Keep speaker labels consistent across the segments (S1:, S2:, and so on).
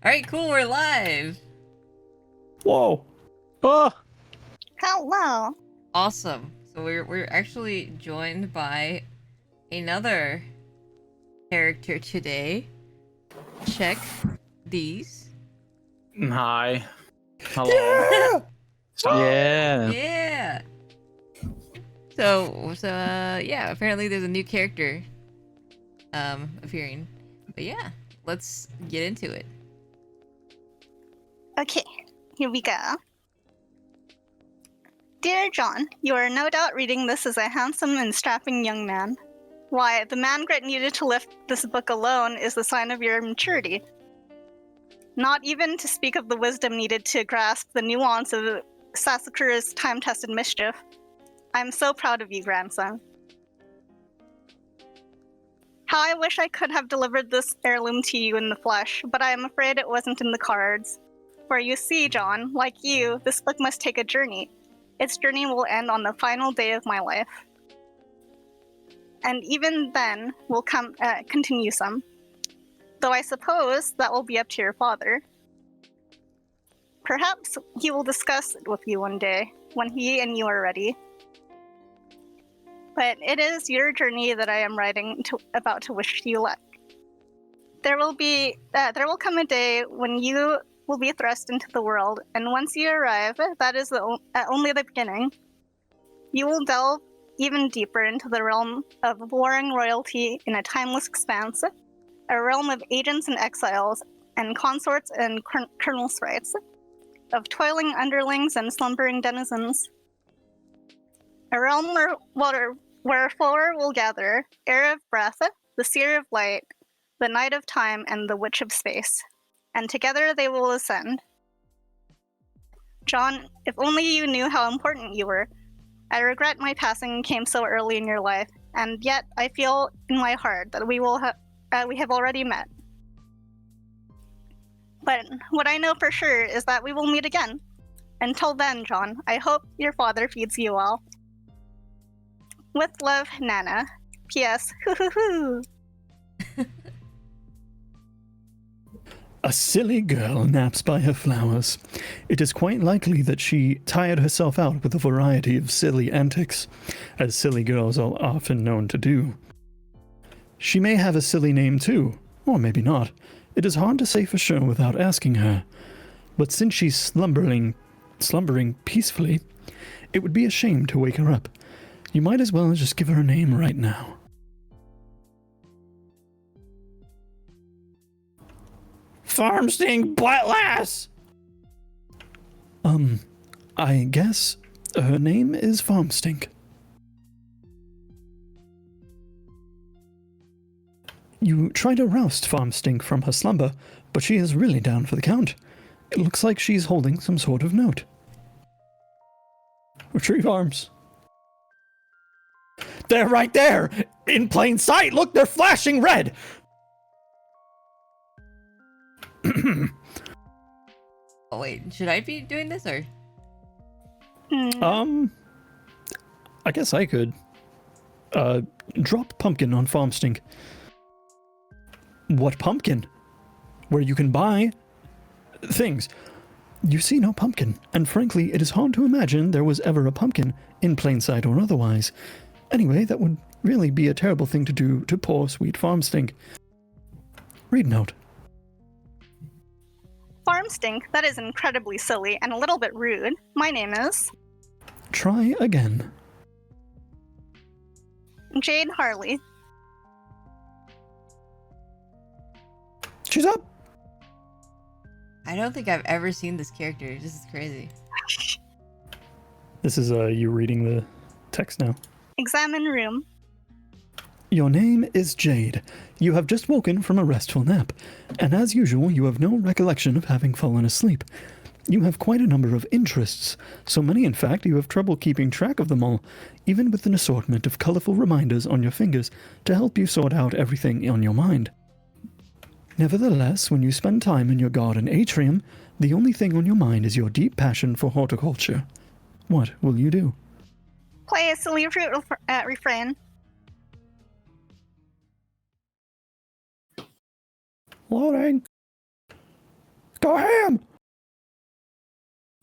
S1: Alright, cool, we're live!
S2: Whoa. Oh.
S3: Hello.
S1: Awesome. So we're actually joined by another character today. Check these.
S2: Hi. Hello.
S1: Yeah!
S2: Yeah.
S1: Yeah! So yeah, apparently there's a new character appearing. But yeah, let's get into it.
S3: Okay, here we go. Dear John, you are no doubt reading this as a handsome and strapping young man. Why, the man grit needed to lift this book alone is the sign of your maturity. Not even to speak of the wisdom needed to grasp the nuance of Sasakura's time-tested mischief. I'm so proud of you, grandson. How I wish I could have delivered this heirloom to you in the flesh, but I am afraid it wasn't in the cards. For you see, John, like you, this book must take a journey. Its journey will end on the final day of my life. And even then, will continue some. Though I suppose that will be up to your father. Perhaps he will discuss it with you one day, when he and you are ready. But it is your journey that I am writing about to wish you luck. There will come a day when you will be thrust into the world, and once you arrive, that is only the beginning. You will delve even deeper into the realm of warring royalty in a timeless expanse, a realm of agents and exiles, and consorts and colonel sprites, of toiling underlings and slumbering denizens. A realm where four will gather, air of breath, the seer of light, the night of time, and the witch of space. And together they will ascend. John, if only you knew how important you were. I regret my passing came so early in your life, and yet I feel in my heart that we have already met. But what I know for sure is that we will meet again. Until then, John, I hope your father feeds you well. With love, Nana. P.S. Hoo hoo hoo.
S2: A silly girl naps by her flowers. It is quite likely that she tired herself out with a variety of silly antics, as silly girls are often known to do. She may have a silly name too, or maybe not. It is hard to say for sure without asking her. But since she's slumbering peacefully, it would be a shame to wake her up. You might as well just give her a name right now. Farmsting Blatlass! I guess her name is Farmstink. You try to roust Farmstink from her slumber, but she is really down for the count. It looks like she's holding some sort of note. Retrieve arms. They're right there! In plain sight! Look, they're flashing red!
S1: Oh wait, should I be doing this or?
S2: I guess I could. Drop pumpkin on Farmstink. What pumpkin? Where you can buy things. You see no pumpkin, and frankly, it is hard to imagine there was ever a pumpkin, in plain sight or otherwise. Anyway, that would really be a terrible thing to do to poor sweet Farmstink. Read note.
S3: Farmstink, that is incredibly silly and a little bit rude. My name is...
S2: Try again.
S3: Jade Harley.
S2: She's up!
S1: I don't think I've ever seen this character. This is crazy.
S2: This is you reading the text now.
S3: Examine room.
S2: Your name is Jade. You have just woken from a restful nap, and as usual, you have no recollection of having fallen asleep. You have quite a number of interests, so many in fact you have trouble keeping track of them all, even with an assortment of colorful reminders on your fingers to help you sort out everything on your mind. Nevertheless, when you spend time in your garden atrium, the only thing on your mind is your deep passion for horticulture. What will you do?
S3: Play a silly refrain.
S2: Loading. Go ham!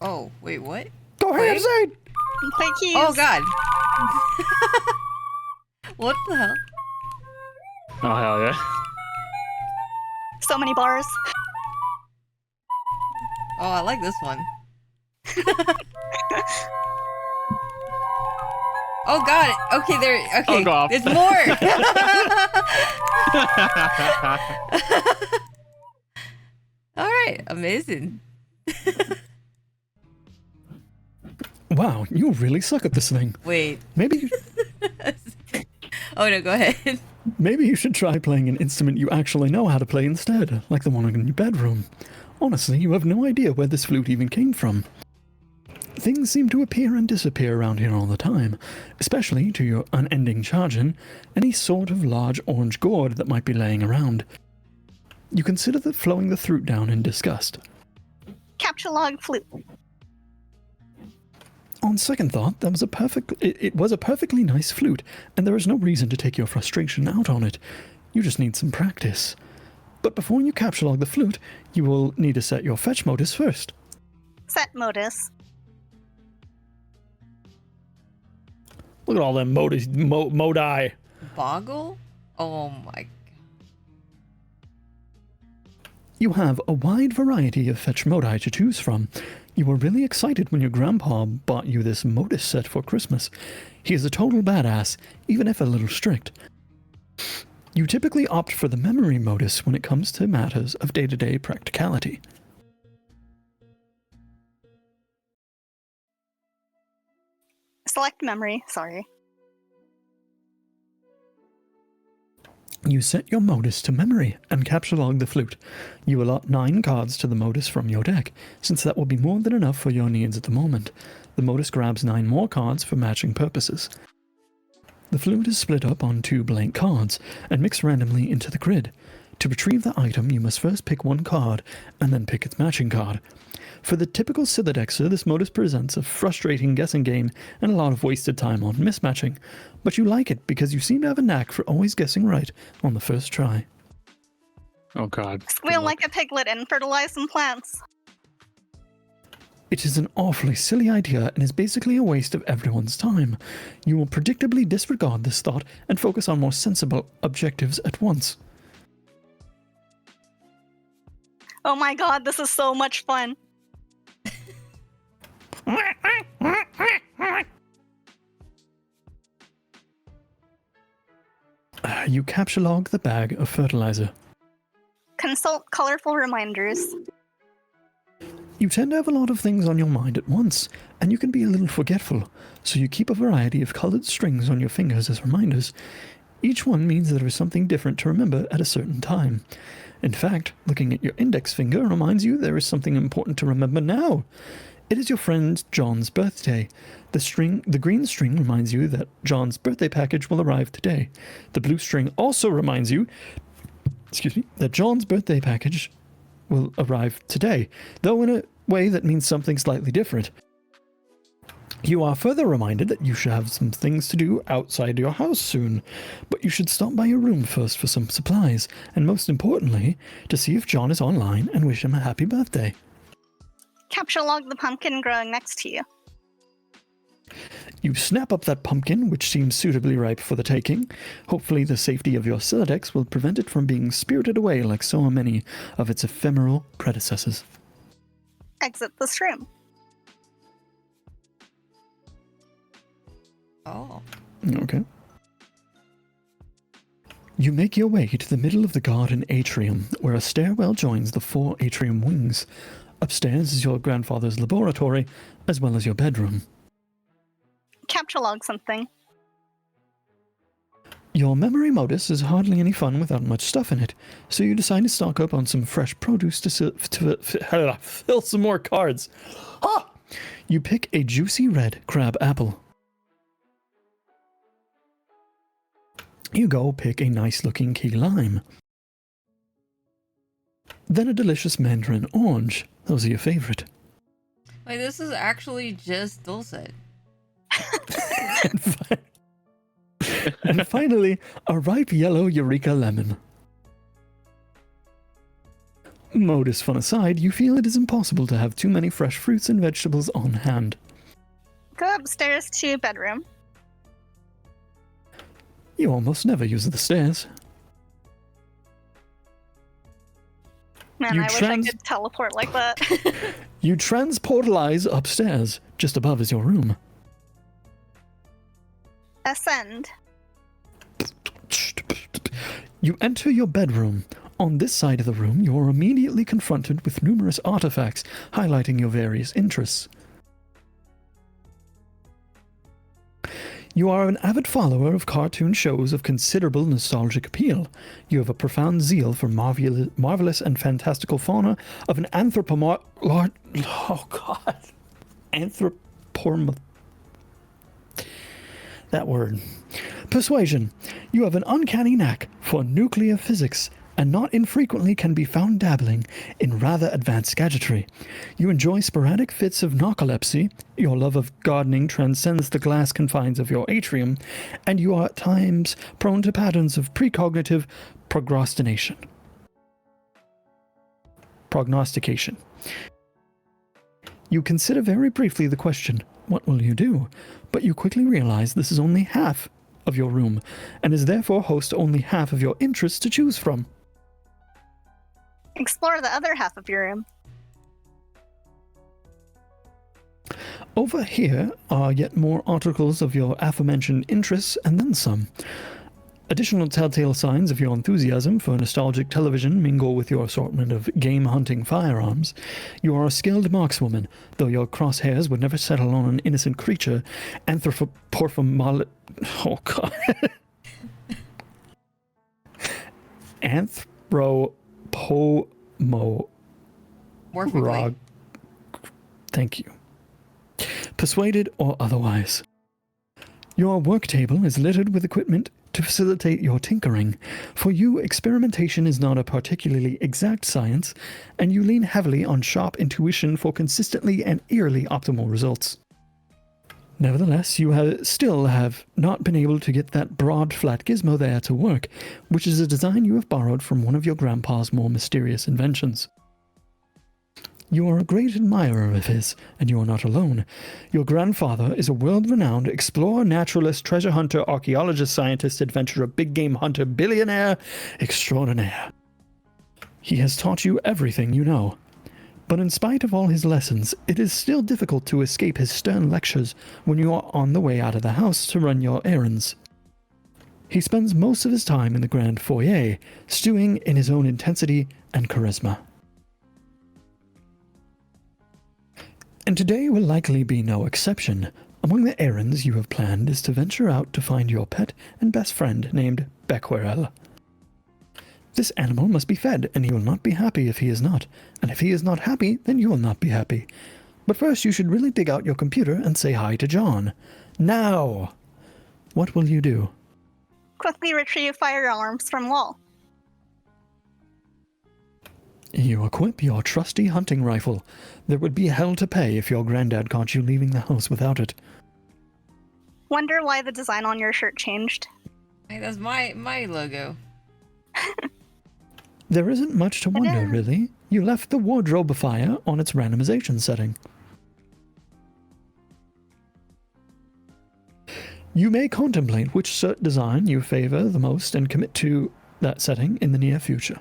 S1: Oh, wait, what?
S2: Go ham,
S1: Wait.
S2: Zane!
S3: Play keys.
S1: Oh god. What the hell?
S4: Oh, hell yeah.
S3: So many bars.
S1: Oh, I like this one. Oh god. Okay, there. Okay,
S4: go off.
S1: there's more. All right, amazing.
S2: Wow, you really suck at this thing.
S1: Wait.
S2: Maybe
S1: Oh no, go ahead.
S2: maybe you should try playing an instrument you actually know how to play instead, like the one in your bedroom. Honestly, you have no idea where this flute even came from. Things seem to appear and disappear around here all the time, especially to your unending charging, any sort of large orange gourd that might be laying around. You consider flowing the fruit down in disgust.
S3: Capture log flute.
S2: On second thought, it was a perfectly nice flute, and there is no reason to take your frustration out on it. You just need some practice. But before you capture log the flute, you will need to set your fetch modus first.
S3: Set modus.
S2: Look at all them modi.
S1: Boggle? Oh my.
S2: You have a wide variety of fetch modi to choose from. You were really excited when your grandpa bought you this modus set for Christmas. He is a total badass, even if a little strict. You typically opt for the memory modus when it comes to matters of day-to-day practicality.
S3: Select memory. Sorry.
S2: You set your modus to memory and capture log the flute. You allot 9 cards to the modus from your deck, since that will be more than enough for your needs at the moment. The modus grabs 9 more cards for matching purposes. The flute is split up on 2 blank cards and mixed randomly into the grid. To retrieve the item, you must first pick one card and then pick its matching card. For the typical Silidexer, this modus presents a frustrating guessing game and a lot of wasted time on mismatching, but you like it because you seem to have a knack for always guessing right on the first try.
S4: Oh, God.
S3: Squeal like a piglet and fertilize some plants.
S2: It is an awfully silly idea and is basically a waste of everyone's time. You will predictably disregard this thought and focus on more sensible objectives at once.
S3: Oh my god, this is so much fun.
S2: You capture log the bag of fertilizer.
S3: Consult colorful reminders.
S2: You tend to have a lot of things on your mind at once, and you can be a little forgetful, so you keep a variety of colored strings on your fingers as reminders. Each one means there is something different to remember at a certain time. In fact, looking at your index finger reminds you there is something important to remember now. It is your friend John's birthday. The green string reminds you that John's birthday package will arrive today. The blue string also reminds you, that John's birthday package will arrive today, though in a way that means something slightly different. You are further reminded that you should have some things to do outside your house soon, but you should stop by your room first for some supplies, and most importantly, to see if John is online and wish him a happy birthday.
S3: Capture log the pumpkin growing next to you.
S2: You snap up that pumpkin, which seems suitably ripe for the taking. Hopefully the safety of your Siladex will prevent it from being spirited away like so many of its ephemeral predecessors.
S3: Exit this room.
S1: Oh.
S2: Okay. You make your way to the middle of the garden atrium, where a stairwell joins the 4 atrium wings. Upstairs is your grandfather's laboratory, as well as your bedroom.
S3: Capture log something.
S2: Your memory modus is hardly any fun without much stuff in it, so you decide to stock up on some fresh produce to fill some more cards. Ah! You pick a juicy red crab apple. You go pick a nice-looking key lime. Then a delicious mandarin orange. Those are your favorite.
S1: Wait, this is actually just Dulcet.
S2: And finally, a ripe yellow Eureka lemon. Modus fun aside, you feel it is impossible to have too many fresh fruits and vegetables on hand.
S3: Go upstairs to bedroom.
S2: You almost never use the stairs.
S3: Man,
S2: You
S3: I wish I could teleport like that.
S2: You transportalize upstairs. Just above is your room.
S3: Ascend.
S2: You enter your bedroom. On this side of the room, you are immediately confronted with numerous artifacts highlighting your various interests. You are an avid follower of cartoon shows of considerable nostalgic appeal. You have a profound zeal for marvelous and fantastical fauna of an that word. Persuasion. You have an uncanny knack for nuclear physics, and not infrequently can be found dabbling in rather advanced gadgetry. You enjoy sporadic fits of narcolepsy, your love of gardening transcends the glass confines of your atrium, and you are at times prone to patterns of precognitive prognostication. You consider very briefly the question, what will you do? But you quickly realize this is only half of your room, and is therefore host only half of your interests to choose from.
S3: Explore the other half of your room.
S2: Over here are yet more articles of your aforementioned interests, and then some. Additional telltale signs of your enthusiasm for nostalgic television mingle with your assortment of game-hunting firearms. You are a skilled markswoman, though your crosshairs would never settle on an innocent creature. Oh, God.
S1: Morphically.
S2: Thank you. Persuaded or otherwise. Your work table is littered with equipment to facilitate your tinkering. For you, experimentation is not a particularly exact science, and you lean heavily on sharp intuition for consistently and eerily optimal results. Nevertheless, you still have not been able to get that broad, flat gizmo there to work, which is a design you have borrowed from one of your grandpa's more mysterious inventions. You are a great admirer of his, and you are not alone. Your grandfather is a world-renowned explorer, naturalist, treasure hunter, archaeologist, scientist, adventurer, big game hunter, billionaire extraordinaire. He has taught you everything you know. But in spite of all his lessons, it is still difficult to escape his stern lectures when you are on the way out of the house to run your errands. He spends most of his time in the grand foyer, stewing in his own intensity and charisma. And today will likely be no exception. Among the errands you have planned is to venture out to find your pet and best friend named Becquerel. This animal must be fed, and he will not be happy if he is not. And if he is not happy, then you will not be happy. But first you should really dig out your computer and say hi to John. Now! What will you do?
S3: Quickly retrieve firearms from wall.
S2: You equip your trusty hunting rifle. There would be hell to pay if your granddad caught you leaving the house without it.
S3: Wonder why the design on your shirt changed.
S1: Hey, that's my logo.
S2: There isn't much to wonder, really. You left the wardrobifier on its randomization setting. You may contemplate which shirt design you favor the most and commit to that setting in the near future.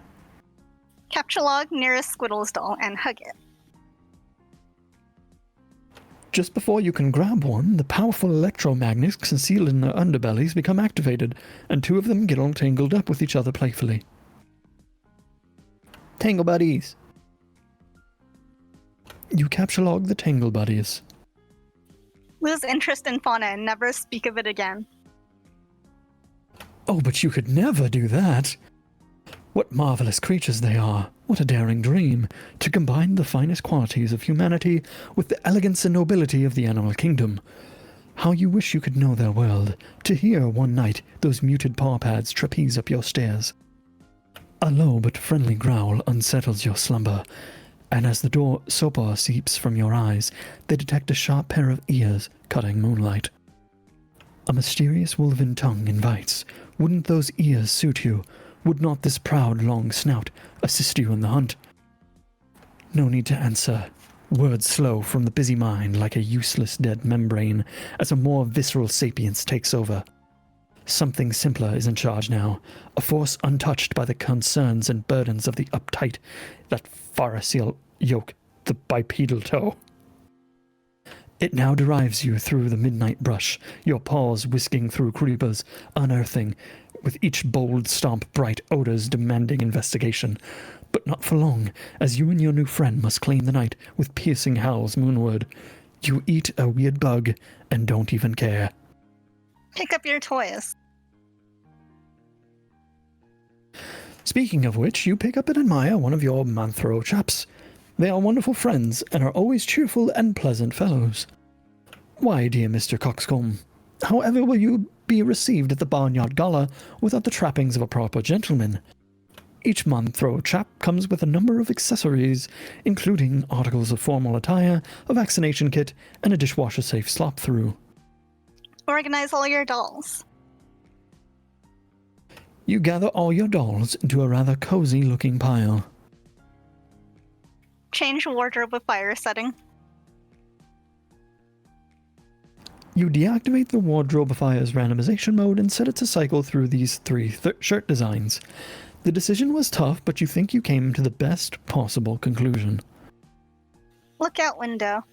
S3: Capture log nearest Squiddle's doll and hug it.
S2: Just before you can grab one, the powerful electromagnets concealed in their underbellies become activated, and two of them get all tangled up with each other playfully. Tangle buddies! You capture log the tangle buddies.
S3: Lose interest in fauna and never speak of it again.
S2: Oh, but you could never do that! What marvelous creatures they are! What a daring dream, to combine the finest qualities of humanity with the elegance and nobility of the animal kingdom. How you wish you could know their world, to hear one night those muted paw pads trapeze up your stairs. A low but friendly growl unsettles your slumber, and as the door sopor seeps from your eyes, they detect a sharp pair of ears cutting moonlight. A mysterious wolven tongue invites. Wouldn't those ears suit you? Would not this proud long snout assist you in the hunt? No need to answer. Words flow from the busy mind like a useless dead membrane as a more visceral sapience takes over. Something simpler is in charge now, a force untouched by the concerns and burdens of the uptight, that pharisal yoke, the bipedal toe. It now derives you through the midnight brush, your paws whisking through creepers, unearthing, with each bold stomp bright odors demanding investigation. But not for long, as you and your new friend must claim the night with piercing howls moonward. You eat a weird bug and don't even care.
S3: Pick up your toys.
S2: Speaking of which, you pick up and admire one of your Manthro chaps. They are wonderful friends and are always cheerful and pleasant fellows. Why, dear Mr. Coxcomb, however will you be received at the Barnyard Gala without the trappings of a proper gentleman? Each Manthro chap comes with a number of accessories, including articles of formal attire, a vaccination kit, and a dishwasher-safe slop-through.
S3: Organize all your dolls.
S2: You gather all your dolls into a rather cozy-looking pile.
S3: Change wardrobe with fire setting.
S2: You deactivate the Wardrobifier's randomization mode and set it to cycle through these three shirt designs. The decision was tough, but you think you came to the best possible conclusion.
S3: Lookout window.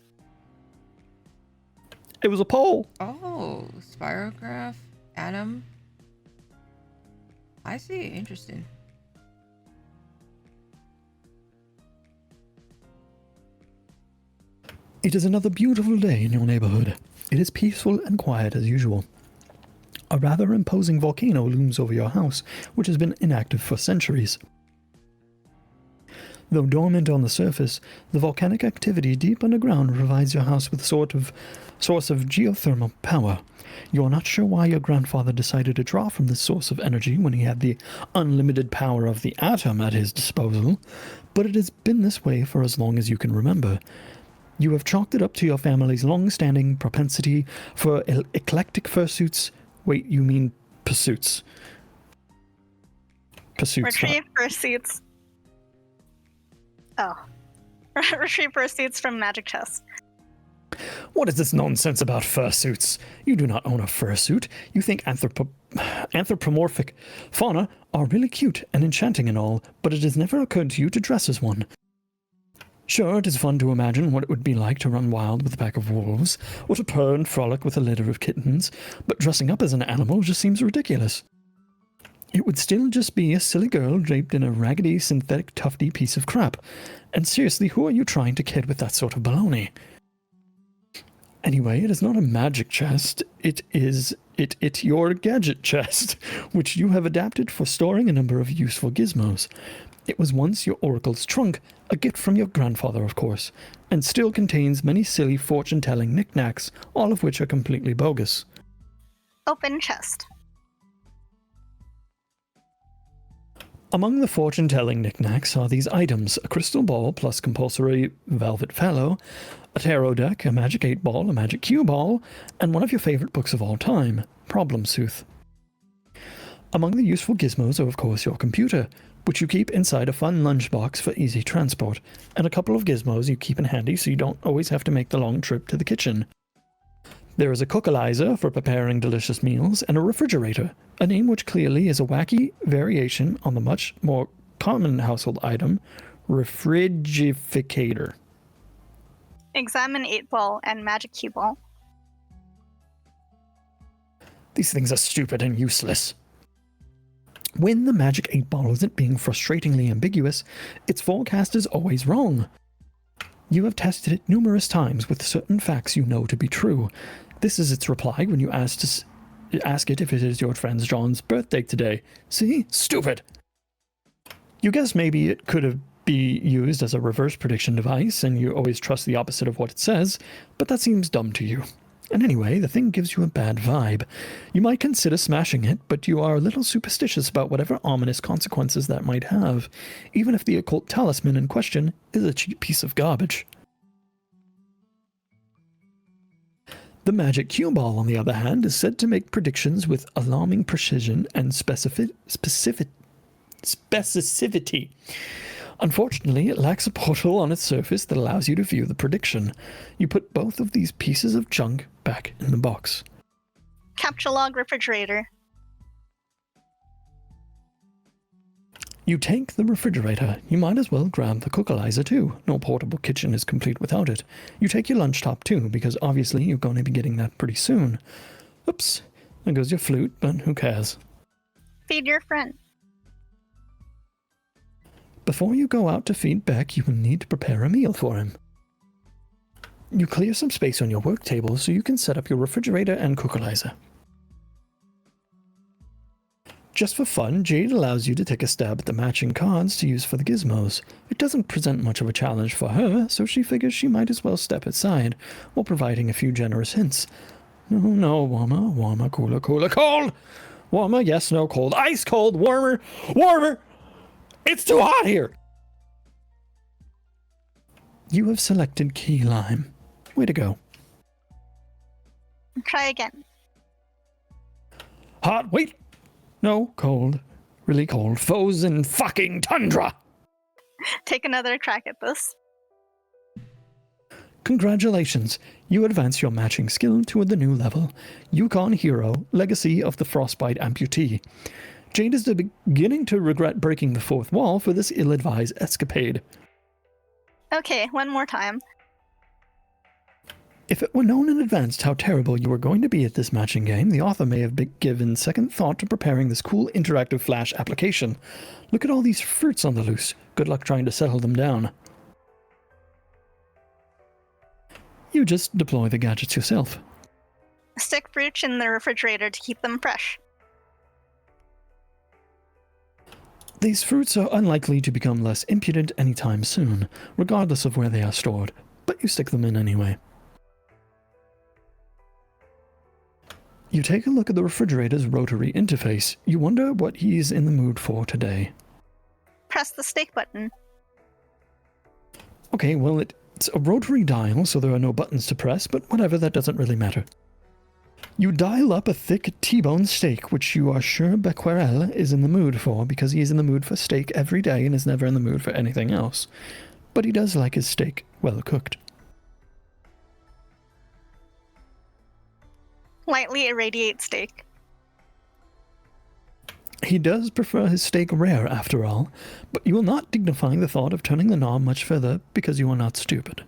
S2: It was a poll!
S1: Oh, spirograph, atom. I see. Interesting.
S2: It is another beautiful day in your neighborhood. It is peaceful and quiet as usual. A rather imposing volcano looms over your house, which has been inactive for centuries. Though dormant on the surface, the volcanic activity deep underground provides your house with a source of geothermal power. You are not sure why your grandfather decided to draw from this source of energy when he had the unlimited power of the atom at his disposal, but it has been this way for as long as you can remember. You have chalked it up to your family's long-standing propensity for eclectic fursuits. Wait, you mean pursuits? Pursuits.
S3: Retrieve pursuits. Oh. Retrieve pursuits from magic chest.
S2: What is this nonsense about fursuits? You do not own a fursuit. You think anthropomorphic fauna are really cute and enchanting and all, but it has never occurred to you to dress as one. Sure, it is fun to imagine what it would be like to run wild with a pack of wolves, or to purr and frolic with a litter of kittens, but dressing up as an animal just seems ridiculous. It would still just be a silly girl draped in a raggedy, synthetic, tufty piece of crap. And seriously, who are you trying to kid with that sort of baloney? Anyway, it is not a magic chest, it is your gadget chest, which you have adapted for storing a number of useful gizmos. It was once your oracle's trunk, a gift from your grandfather, of course, and still contains many silly fortune-telling knickknacks, all of which are completely bogus.
S3: Open chest.
S2: Among the fortune-telling knickknacks are these items: a crystal ball plus compulsory velvet fallow, a tarot deck, a magic 8-ball, a magic cue ball, and one of your favorite books of all time, Problem Sooth. Among the useful gizmos are, of course, your computer, which you keep inside a fun lunchbox for easy transport, and a couple of gizmos you keep in handy so you don't always have to make the long trip to the kitchen. There is a cookalizer for preparing delicious meals, and a refrigerator, a name which clearly is a wacky variation on the much more common household item, refrigificator.
S3: Examine 8-ball and magic cue ball.
S2: These things are stupid and useless. When the magic 8-ball isn't being frustratingly ambiguous, its forecast is always wrong. You have tested it numerous times with certain facts you know to be true. This is its reply when you ask it if it is your friend John's birthday today. See? Stupid! You guess maybe it could be used as a reverse prediction device, and you always trust the opposite of what it says, but that seems dumb to you. And anyway, the thing gives you a bad vibe. You might consider smashing it, but you are a little superstitious about whatever ominous consequences that might have, even if the occult talisman in question is a cheap piece of garbage. The magic cue ball, on the other hand, is said to make predictions with alarming precision and specificity. Unfortunately, it lacks a portal on its surface that allows you to view the prediction. You put both of these pieces of junk back in the box.
S3: Capture log refrigerator.
S2: You take the refrigerator. You might as well grab the cookalizer too. No portable kitchen is complete without it. You take your lunch top too, because obviously you're going to be getting that pretty soon. Oops, there goes your flute, but who cares?
S3: Feed your friend.
S2: Before you go out to feed Beck, you will need to prepare a meal for him. You clear some space on your work table so you can set up your refrigerator and cookalizer. Just for fun, Jade allows you to take a stab at the matching cards to use for the gizmos. It doesn't present much of a challenge for her, so she figures she might as well step aside, while providing a few generous hints. No, warmer, cooler, cold! Warmer, yes, no, cold, ice cold, warmer! It's too hot here! You have selected key lime. Way to go.
S3: Try again.
S2: Hot, wait! No, cold. Really cold. Frozen fucking tundra!
S3: Take another crack at this.
S2: Congratulations, you advance your matching skill to the new level. Yukon Hero, Legacy of the Frostbite Amputee. Jade is beginning to regret breaking the fourth wall for this ill-advised escapade.
S3: Okay, one more time.
S2: If it were known in advance how terrible you were going to be at this matching game, the author may have given second thought to preparing this cool interactive Flash application. Look at all these fruits on the loose. Good luck trying to settle them down. You just deploy the gadgets yourself.
S3: Stick fruits in the refrigerator to keep them fresh.
S2: These fruits are unlikely to become less impudent anytime soon, regardless of where they are stored, but you stick them in anyway. You take a look at the refrigerator's rotary interface. You wonder what he's in the mood for today.
S3: Press the steak button.
S2: Okay, well, it's a rotary dial, so there are no buttons to press, but whatever, that doesn't really matter. You dial up a thick T-bone steak, which you are sure Becquerel is in the mood for, because he is in the mood for steak every day and is never in the mood for anything else. But he does like his steak well cooked.
S3: Lightly irradiate steak.
S2: He does prefer his steak rare, after all, but you will not dignify the thought of turning the knob much further because you are not stupid.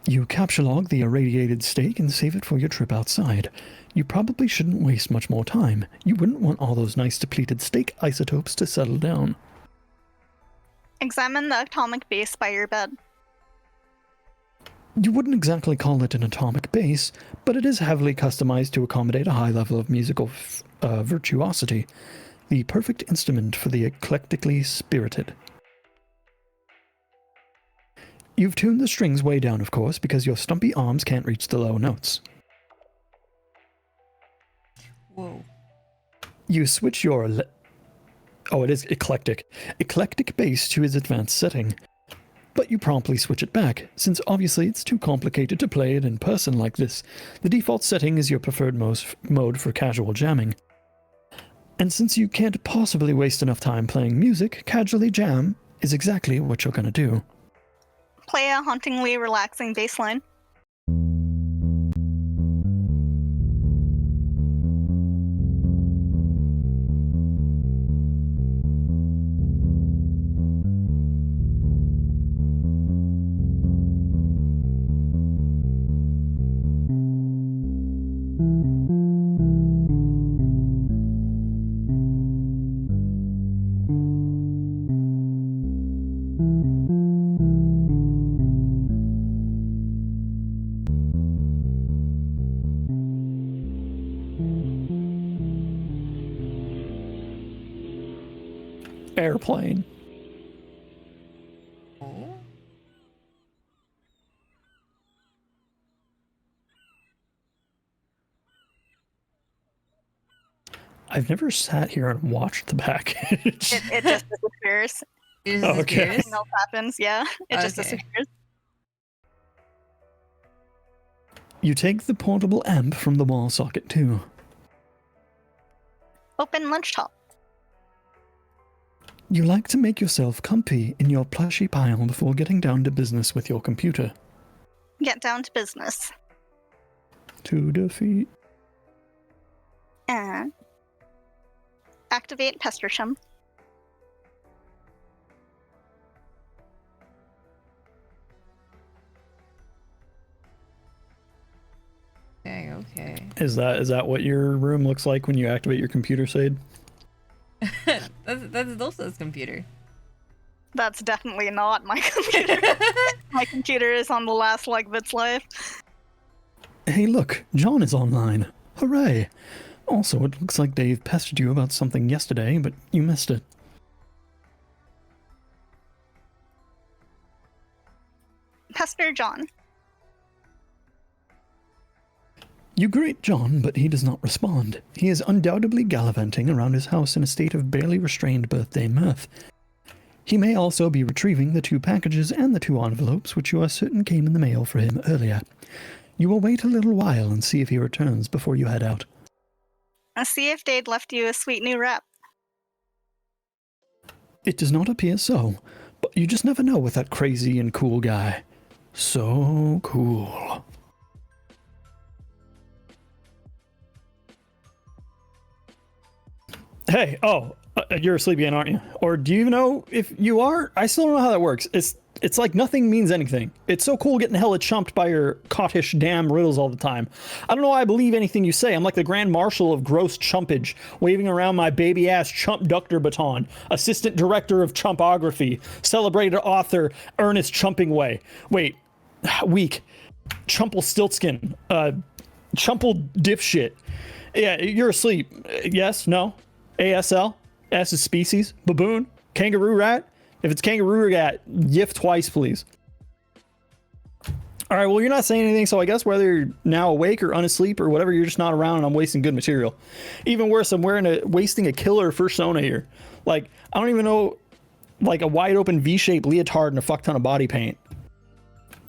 S2: You capture log the irradiated steak and save it for your trip outside. You probably shouldn't waste much more time. You wouldn't want all those nice depleted steak isotopes to settle down.
S3: Examine the atomic base by your bed.
S2: You wouldn't exactly call it an atomic base, but it is heavily customized to accommodate a high level of musical virtuosity, the perfect instrument for the eclectically spirited. You've tuned the strings way down, of course, because your stumpy arms can't reach the low notes.
S1: Whoa.
S2: You switch your it is eclectic bass to its advanced setting. But you promptly switch it back, since obviously it's too complicated to play it in person like this. The default setting is your preferred mode for casual jamming. And since you can't possibly waste enough time playing music, casually jam is exactly what you're gonna do.
S3: Play a hauntingly relaxing bass line.
S2: Airplane.
S1: Oh.
S2: I've never sat here and watched the package.
S3: It just disappears.
S1: It
S2: Okay.
S1: disappears?
S3: Nothing else happens, yeah. It just
S1: Okay.
S3: disappears.
S2: You take the portable amp from the wall socket too.
S3: Open lunch top.
S2: You like to make yourself comfy in your plushy pile before getting down to business with your computer.
S3: Get down to business.
S2: To defeat.
S3: And activate Pestersham.
S1: Okay.
S2: Is that what your room looks like when you activate your computer, Sade?
S1: That's Dulce's computer.
S3: That's definitely not my computer. My computer is on the last leg of its life.
S2: Hey, look, John is online. Hooray! Also, it looks like Dave pestered you about something yesterday, but you missed it.
S3: Pester John.
S2: You greet John, but he does not respond. He is undoubtedly gallivanting around his house in a state of barely restrained birthday mirth. He may also be retrieving the 2 packages and the 2 envelopes which you are certain came in the mail for him earlier. You will wait a little while and see if he returns before you head out.
S3: I'll see if Dade left you a sweet new rep.
S2: It does not appear so, but you just never know with that crazy and cool guy. So cool. Hey, you're asleep again, aren't you? Or do you even know if you are? I still don't know how that works. It's like nothing means anything. It's so cool getting hella chumped by your cottish damn riddles all the time. I don't know why I believe anything you say. I'm like the Grand Marshal of gross chumpage, waving around my baby-ass chump-ductor baton, assistant director of chumpography, celebrated author Ernest Chumpingway. Wait, weak. Chumple Stiltskin. Chumple dipshit. Yeah, you're asleep. Yes? No? ASL? S is species? Baboon? Kangaroo rat? If it's kangaroo rat, yiff twice, please. All right, well, you're not saying anything, so I guess whether you're now awake or unasleep or whatever, you're just not around and I'm wasting good material. Even worse, I'm wasting a killer persona here. Like, I don't even know, like a wide open V-shaped leotard and a fuck ton of body paint.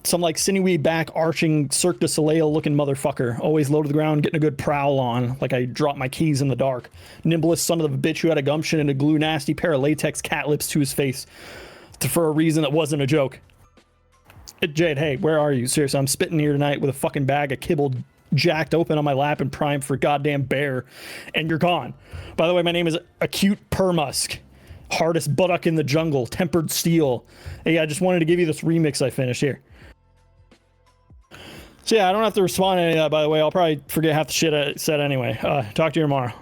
S2: Some like sinewy back arching Cirque du Soleil looking motherfucker, always low to the ground, getting a good prowl on, like I dropped my keys in the dark. Nimblest son of a bitch who had a gumption and a glue nasty pair of latex cat lips to his face for a reason that wasn't a joke. Jade, hey, where are you? Seriously, I'm spitting here tonight with a fucking bag of kibble jacked open on my lap and primed for goddamn bear, and you're gone. By the way, my name is Acute Permusk. Hardest buttock in the jungle, tempered steel. Hey, I just wanted to give you this remix I finished here. So yeah, I don't have to respond to any of that, by the way. I'll probably forget half the shit I said anyway. Talk to you tomorrow.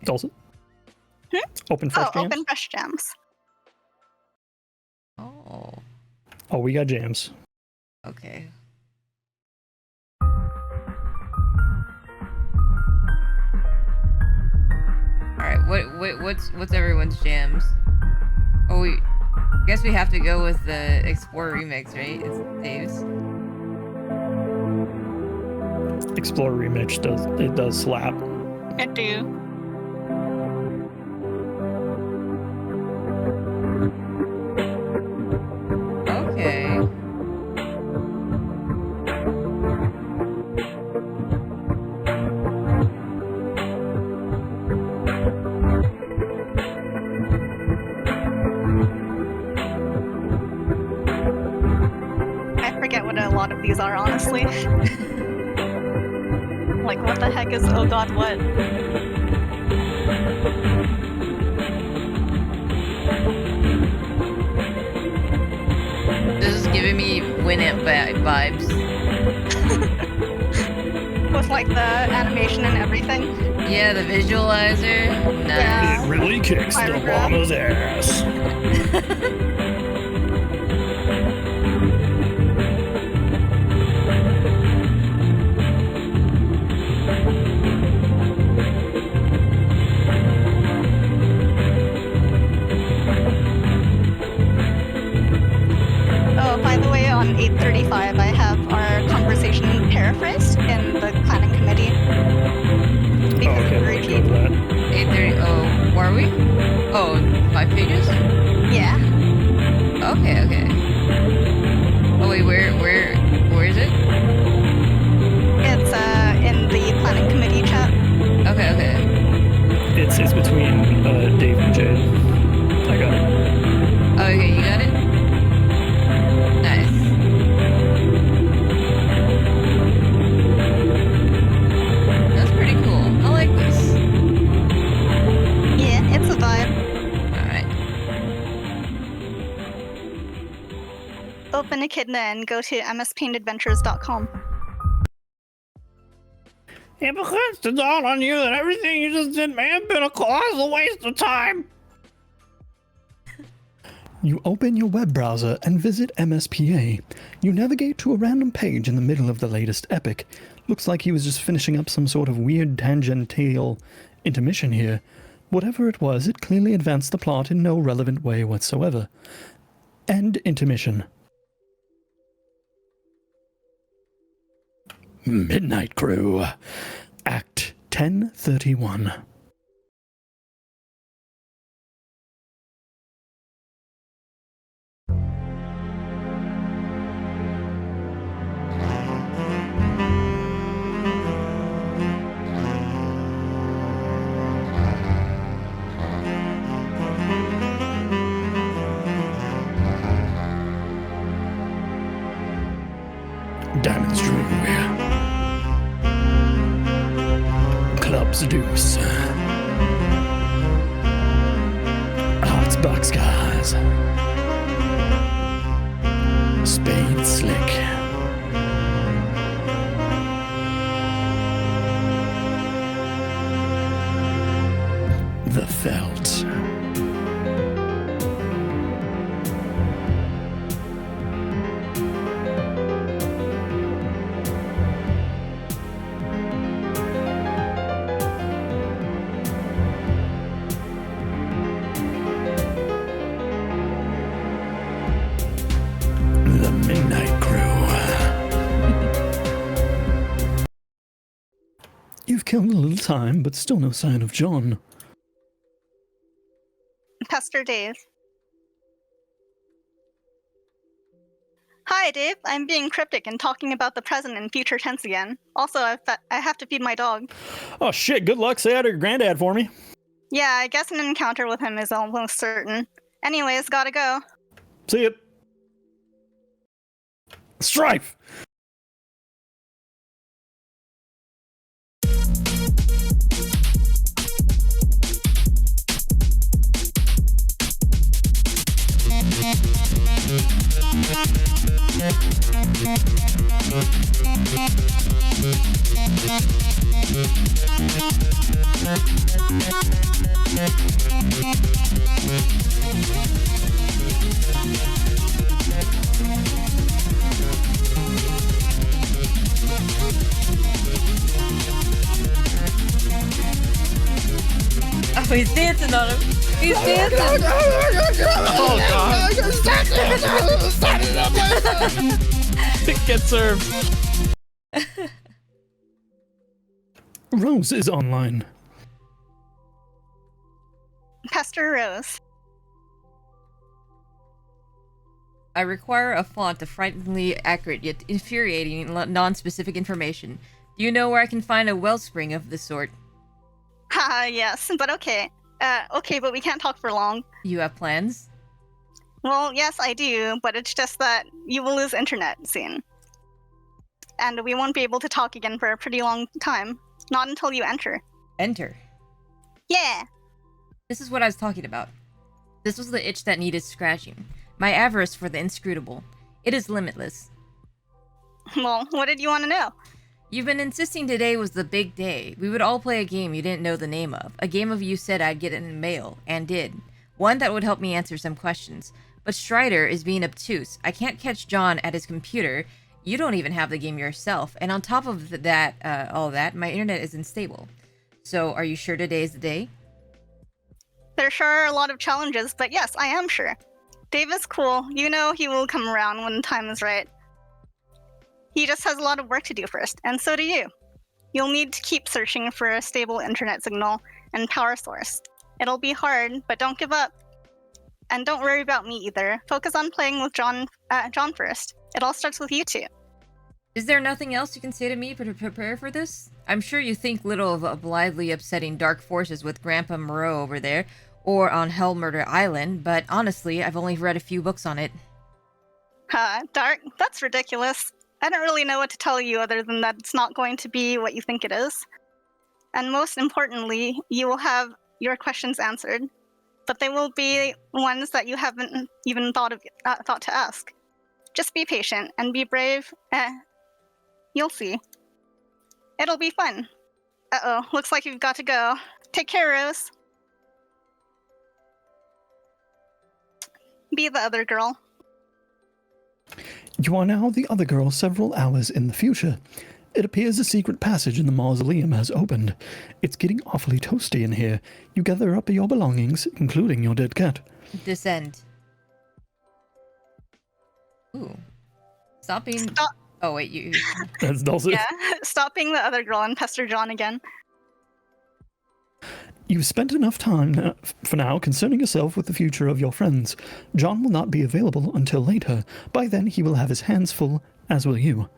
S2: Dulcet? Open fresh jams?
S3: Open fresh jams.
S2: Oh, we got jams.
S1: Okay. Alright, what's everyone's jams? Oh, I guess we have to go with the Explorer remix, right? It's Dave's.
S2: Explorer remix does slap.
S3: I do.
S1: Okay.
S3: I forget what a lot of these are, honestly. Like, what the heck is oh god what?
S1: This is giving me Winamp vibes.
S3: With like the animation and everything.
S1: Yeah, the visualizer. Nice.
S3: Yeah.
S2: It really kicks the
S3: Pyrograph.
S2: llama's ass.
S3: Oh, by the way, on 8:35, I have our conversation paraphrased in the planning committee. Because of the
S2: Okay,
S3: repeat.
S2: go that.
S1: 8:30. Oh, where are we? Oh, 5 pages?
S3: Yeah. an echidna and go to mspaintadventures.com.
S5: It begins to dawn on you that everything you just did may have been a colossal waste of time.
S2: You open your web browser and visit MSPA. You navigate to a random page in the middle of the latest epic. Looks like he was just finishing up some sort of weird tangential intermission here. Whatever it was, it clearly advanced the plot in no relevant way whatsoever. End intermission. Midnight Crew. Act 1031. Diamonds Drew. Clubs Deuce. Hearts Boxcars. Spade Slick. The Felt. The Midnight Crew. You've killed a little time, but still no sign of John.
S3: Pastor Dave. Hi, Dave. I'm being cryptic and talking about the present and future tense again. Also, I have to feed my dog.
S5: Oh shit, good luck. Say hi to your granddad for me.
S3: Yeah, I guess an encounter with him is almost certain. Anyways, gotta go.
S5: See ya. Strife!
S1: Oh, he's dancing on him. He's dancing.
S5: Oh god. Get served.
S2: Rose is online.
S3: Pastor Rose.
S1: I require a font of frighteningly accurate yet infuriating non-specific information. Do you know where I can find a wellspring of this sort?
S3: Haha, yes, but okay. Okay, but we can't talk for long.
S1: You have plans?
S3: Well, yes, I do, but it's just that you will lose internet soon. And we won't be able to talk again for a pretty long time. Not until you enter.
S1: Enter.
S3: Yeah!
S1: This is what I was talking about. This was the itch that needed scratching. My avarice for the inscrutable. It is limitless.
S3: Well, what did you want to know?
S1: You've been insisting today was the big day. We would all play a game you didn't know the name of. A game of you said I'd get it in the mail, and did. One that would help me answer some questions. But Strider is being obtuse. I can't catch John at his computer. You don't even have the game yourself. And on top of all that, my internet is unstable. So, are you sure today is the day?
S3: There sure are a lot of challenges, but yes, I am sure. Dave is cool. You know he will come around when the time is right. He just has a lot of work to do first, and so do you. You'll need to keep searching for a stable internet signal and power source. It'll be hard, but don't give up. And don't worry about me either. Focus on playing with John first. It all starts with you two.
S1: Is there nothing else you can say to me to prepare for this? I'm sure you think little of blithely upsetting dark forces with Grandpa Moreau over there, or on Hell Murder Island, but honestly, I've only read a few books on it.
S3: Dark? That's ridiculous. I don't really know what to tell you other than that it's not going to be what you think it is. And most importantly, you will have your questions answered, but they will be ones that you haven't even thought to ask. Just be patient and be brave. You'll see. It'll be fun. Uh-oh, looks like you've got to go. Take care, Rose. Be the other girl.
S2: You are now the other girl several hours in the future. It appears a secret passage in the mausoleum has opened. It's getting awfully toasty in here. You gather up your belongings, including your dead cat.
S1: Descend. Ooh. Stop being...
S3: Stop.
S1: Oh, wait, you...
S2: That's Dulcet.
S3: Yeah, stop being the other girl and pester John again.
S2: You've spent enough time for now concerning yourself with the future of your friends. John will not be available until later. By then, he will have his hands full, as will you.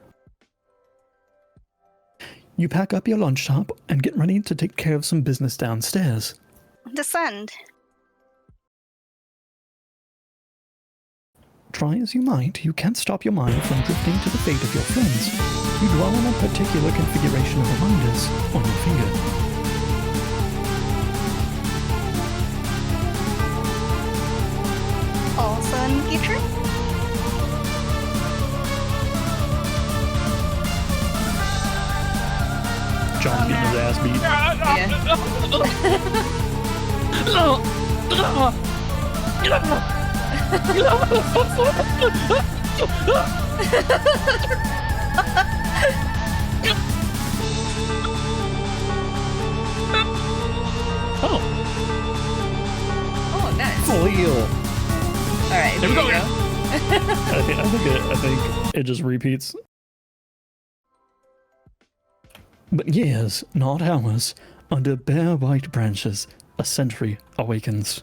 S2: You pack up your lunch top and get ready to take care of some business downstairs.
S3: Descend.
S2: Try as you might, you can't stop your mind from drifting to the fate of your friends. You dwell on a particular configuration of reminders on your finger.
S3: Also in the future?
S2: John's getting his ass beat.
S1: Yeah.
S2: Oh,
S1: Oh, nice.
S2: Leo.
S1: Alright,
S4: There we go.
S2: I think it just repeats. But years, not hours, under bare white branches, a sentry awakens.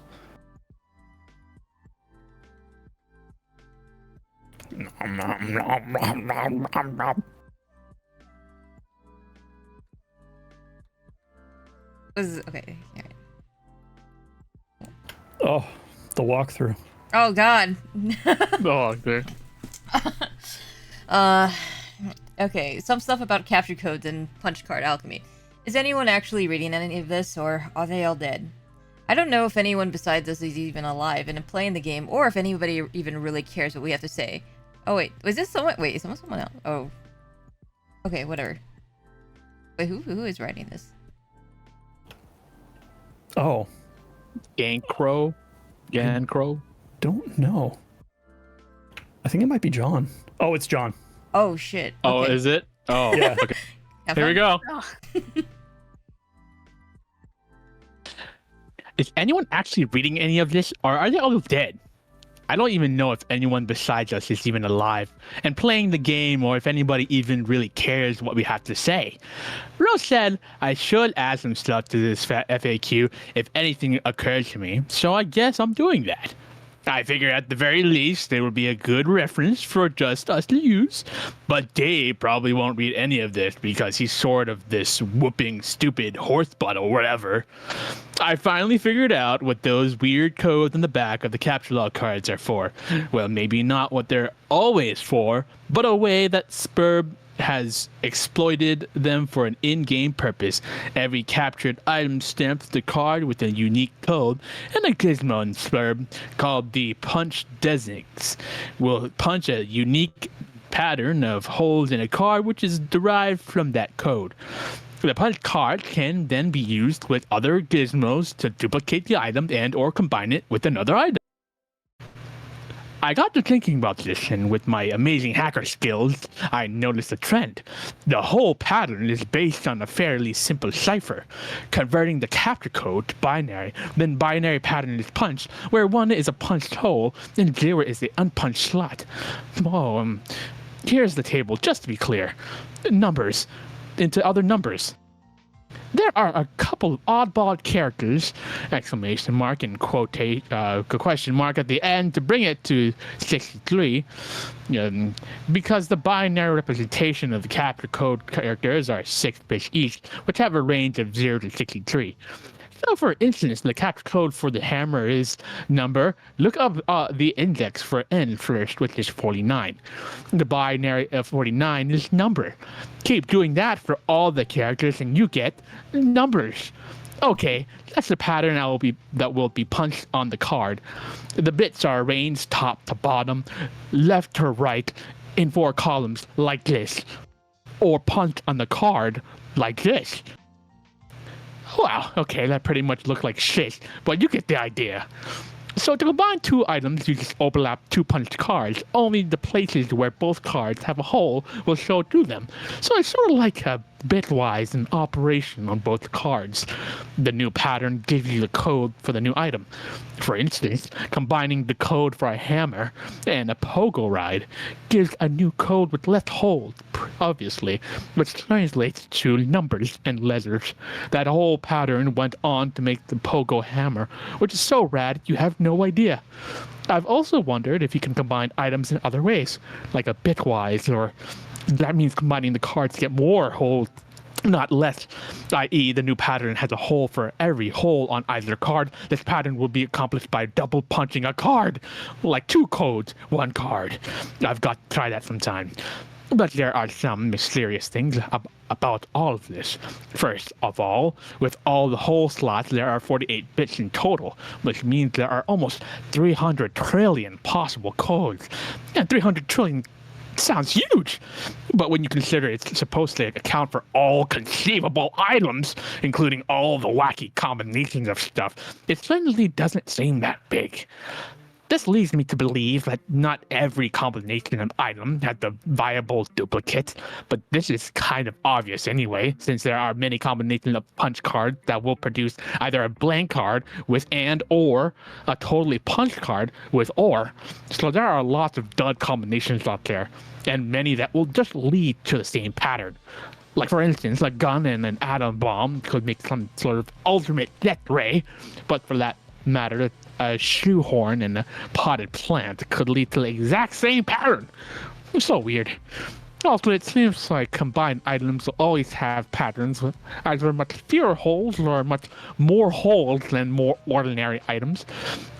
S1: Okay. Alright.
S2: Oh, the walkthrough.
S1: Oh, God.
S4: Oh, okay.
S1: Okay, some stuff about capture codes and punch card alchemy. Is anyone actually reading any of this, or are they all dead? I don't know if anyone besides us is even alive and playing the game, or if anybody even really cares what we have to say. Oh, wait, was this someone? Wait, is someone else? Oh. Okay, whatever. Wait, who is writing this?
S2: Oh,
S4: Gancrow? Gancrow?
S2: don't know. I think it might be John. Oh, it's John.
S1: Oh, shit.
S4: Oh,
S1: Okay.
S4: is it? Oh,
S2: Yeah.
S4: okay.
S1: Have
S4: Here we
S1: fun.
S4: go.
S3: Oh,
S4: Is anyone actually reading any of this, or are they all dead? I don't even know if anyone besides us is even alive and playing the game, or if anybody even really cares what we have to say. Rose said I should add some stuff to this FAQ if anything occurs to me, so I guess I'm doing that. I figure at the very least there will be a good reference for just us to use, but Dave probably won't read any of this because he's sort of this whooping stupid horse butt or whatever. I finally figured out what those weird codes on the back of the capture log cards are for. Well, maybe not what they're always for, but a way that Spurb has exploited them for an in-game purpose. Every captured item stamps the card with a unique code, and a gizmo in Spurb called the punch designates will punch a unique pattern of holes in a card which is derived from that code. The punch card can then be used with other gizmos to duplicate the item and or combine it with another item. I got to thinking about this, and with my amazing hacker skills, I noticed a trend. The whole pattern is based on a fairly simple cipher. Converting the capture code to binary, then binary pattern is punched, where 1 is a punched hole and 0 is the unpunched slot. Oh, here's the table, just to be clear. Numbers into other numbers. There are a couple oddball characters, exclamation mark and question mark at the end to bring it to 63, because the binary representation of the capture code characters are 6 bits each, which have a range of 0 to 63. So, for instance, the capture code for the hammer is number. Look up the index for N first, which is 49. The binary of 49 is number. Keep doing that for all the characters and you get numbers. Okay, that's the pattern that will be punched on the card. The bits are arranged top to bottom, left to right, in 4 columns like this, or punched on the card like this. Wow, okay, that pretty much looked like shit, but you get the idea. So to combine 2 items, you just overlap 2 punched cards. Only the places where both cards have a hole will show through them. So it's sort of like a bitwise in operation on both cards. The new pattern gives you the code for the new item. For instance, combining the code for a hammer and a pogo ride gives a new code with less holes, obviously, which translates to numbers and letters. That whole pattern went on to make the pogo hammer, which is so rad you have no idea. I've also wondered if you can combine items in other ways, like a bitwise, or that means combining the cards to get more holes, not less, i.e. the new pattern has a hole for every hole on either card. This pattern will be accomplished by double punching a card, like 2 codes, 1 card. I've got to try that sometime. But there are some mysterious things about all of this. First of all, with all the hole slots, there are 48 bits in total, which means there are almost 300 trillion possible codes. And 300 trillion sounds huge, but when you consider it's supposed to account for all conceivable items, including all the wacky combinations of stuff, it suddenly doesn't seem that big. This leads me to believe that not every combination of item has the viable duplicate, but this is kind of obvious anyway, since there are many combinations of punch cards that will produce either a blank card with and or a totally punch card with or. So there are lots of dud combinations out there, and many that will just lead to the same pattern. Like for instance, a gun and an atom bomb could make some sort of ultimate death ray, but for that matter, a shoehorn and a potted plant could lead to the exact same pattern. It's so weird. Also, it seems like combined items will always have patterns with either much fewer holes or much more holes than more ordinary items,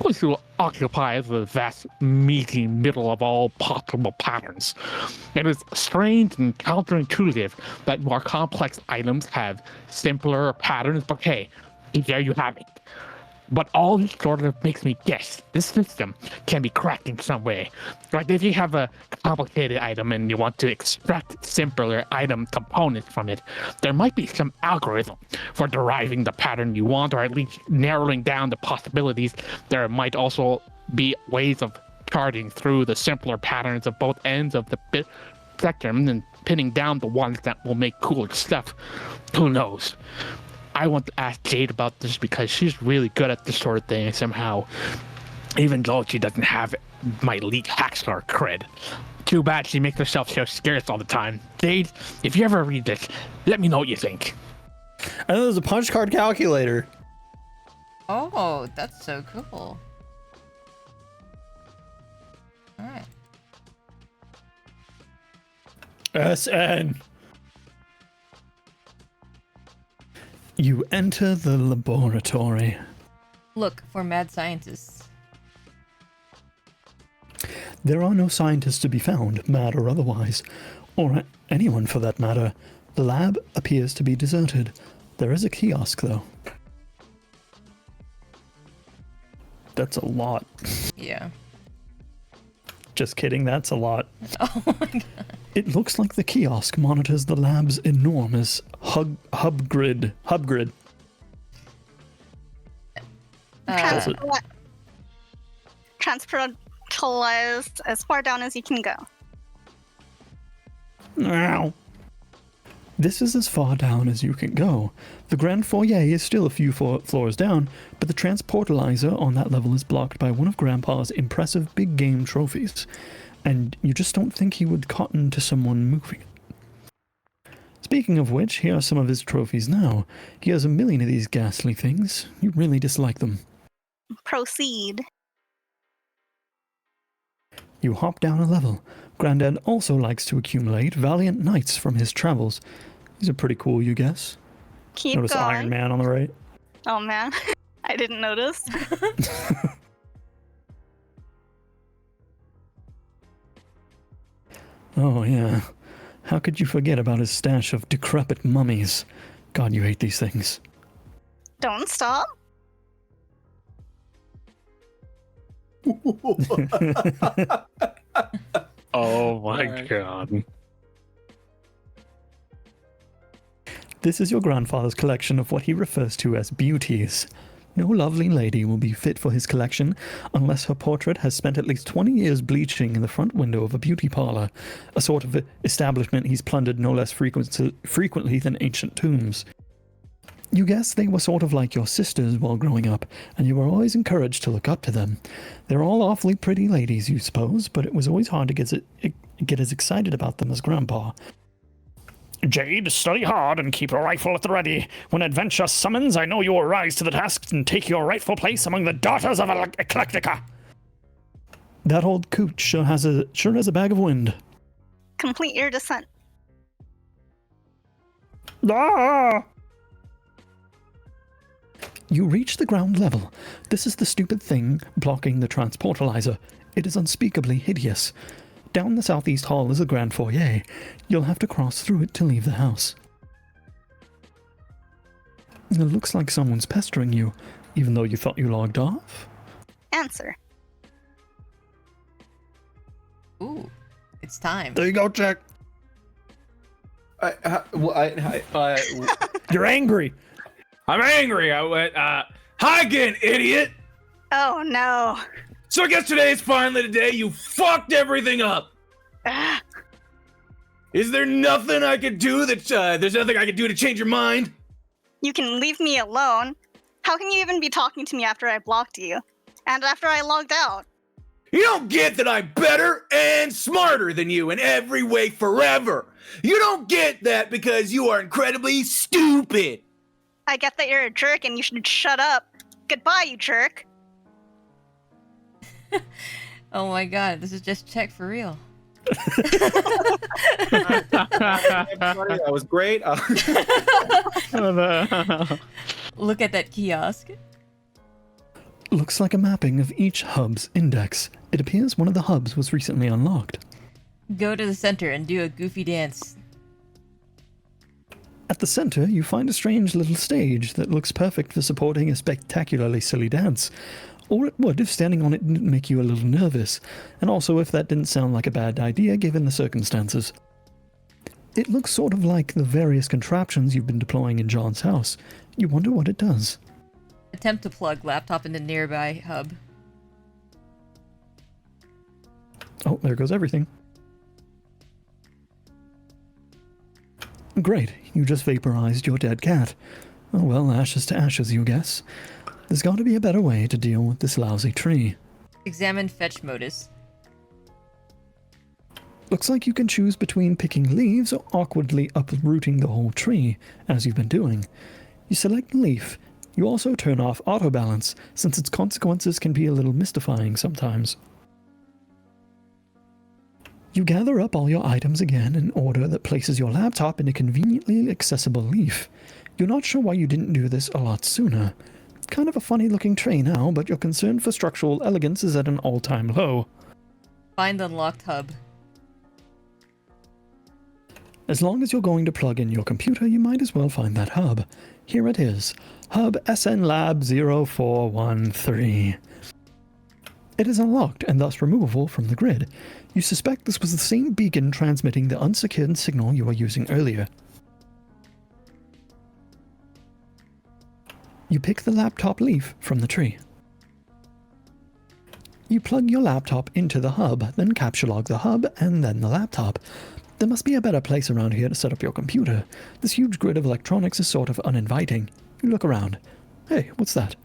S4: which will occupy the vast meaty middle of all possible patterns. It is strange and counterintuitive that more complex items have simpler patterns, but hey, there you have it. But all this sort of makes me guess this system can be cracked in some way. Like if you have a complicated item and you want to extract simpler item components from it, there might be some algorithm for deriving the pattern you want, or at least narrowing down the possibilities. There might also be ways of charting through the simpler patterns of both ends of the bit spectrum and pinning down the ones that will make cooler stuff. Who knows? I want to ask Jade about this because she's really good at this sort of thing somehow, even though she doesn't have my elite hackstar cred. Too bad she makes herself so scarce all the time. Jade, if you ever read this, let me know what you think.
S2: I know there's a punch card calculator.
S1: Oh, that's so cool. All right.
S2: SN. You enter the laboratory.
S1: Look for mad scientists.
S2: There are no scientists to be found, mad or otherwise, or anyone for that matter. The lab appears to be deserted. There is a kiosk, though. That's a lot.
S1: Yeah.
S2: Just kidding, that's a lot.
S1: Oh my god.
S2: It looks like the kiosk monitors the lab's enormous hub grid.
S3: Transportalized as far down as you can go.
S2: Ow. This is as far down as you can go. The grand foyer is still a few floors down, but the transportalizer on that level is blocked by one of Grandpa's impressive big game trophies, and you just don't think he would cotton to someone moving it. Speaking of which, here are some of his trophies now. He has a million of these ghastly things. You really dislike them.
S3: Proceed.
S2: You hop down a level. Grandad also likes to accumulate valiant knights from his travels. These are pretty cool, you guess.
S3: Keep
S2: Notice
S3: going.
S2: Iron Man on the right.
S3: Oh man, I didn't notice.
S2: Oh, yeah. How could you forget about his stash of decrepit mummies? God, you hate these things.
S3: Don't stop.
S4: Oh my
S6: Alright.
S4: god.
S2: This is your grandfather's collection of what he refers to as beauties. No lovely lady will be fit for his collection unless her portrait has spent at least 20 years bleaching in the front window of a beauty parlor, a sort of establishment he's plundered no less frequently than ancient tombs. You guess they were sort of like your sisters while growing up, and you were always encouraged to look up to them. They're all awfully pretty ladies, you suppose, but it was always hard to get as excited about them as Grandpa.
S5: Jade, study hard and keep your rifle at the ready. When adventure summons, I know you will rise to the task and take your rightful place among the daughters of Eclectica.
S2: That old coot sure has a bag of wind.
S3: Complete your descent.
S5: Ah!
S2: You reach the ground level. This is the stupid thing blocking the transportalizer. It is unspeakably hideous. Down the southeast hall is a grand foyer. You'll have to cross through it to leave the house. It looks like someone's pestering you, even though you thought you logged off.
S3: Answer.
S1: Ooh, it's time.
S2: There you go, Jack.
S5: You're angry.
S6: I'm angry. I went, hi again, idiot.
S3: Oh no.
S6: So I guess today is finally the day you fucked everything up.
S3: Ah,
S6: Is there nothing I could do there's nothing I could do to change your mind?
S3: you can leave me alone. How can you even be talking to me after I blocked you? And after I logged out?
S6: You don't get that I'm better and smarter than you in every way forever. You don't get that because you are incredibly stupid.
S3: I get that you're a jerk and you should shut up. Goodbye, you jerk.
S1: Oh my god, this is just check for real.
S7: That was great.
S1: Look at that kiosk.
S2: Looks like a mapping of each hub's index. It appears one of the hubs was recently unlocked.
S1: Go to the center and do a goofy dance.
S2: At the center, you find a strange little stage that looks perfect for supporting a spectacularly silly dance. Or it would if standing on it didn't make you a little nervous, and also if that didn't sound like a bad idea given the circumstances. It looks sort of like the various contraptions you've been deploying in John's house. You wonder what it does.
S1: Attempt to plug laptop into nearby hub.
S2: Oh, there goes everything. Great, you just vaporized your dead cat. Oh well, ashes to ashes, you guess. There's got to be a better way to deal with this lousy tree.
S1: Examine fetch modus.
S2: Looks like you can choose between picking leaves or awkwardly uprooting the whole tree, as you've been doing. You select leaf. You also turn off auto balance, since its consequences can be a little mystifying sometimes. You gather up all your items again in order that places your laptop in a conveniently accessible leaf. You're not sure why you didn't do this a lot sooner. Kind of a funny looking tray now, but your concern for structural elegance is at an all-time low.
S1: Find the unlocked hub.
S2: As long as you're going to plug in your computer, you might as well find that hub. Here it is. Hub SN Lab 0413. It is unlocked and thus removable from the grid. You suspect this was the same beacon transmitting the unsecured signal you were using earlier. You pick the laptop leaf from the tree. You plug your laptop into the hub, then capture log the hub, and then the laptop. There must be a better place around here to set up your computer. This huge grid of electronics is sort of uninviting. You look around. Hey, what's that?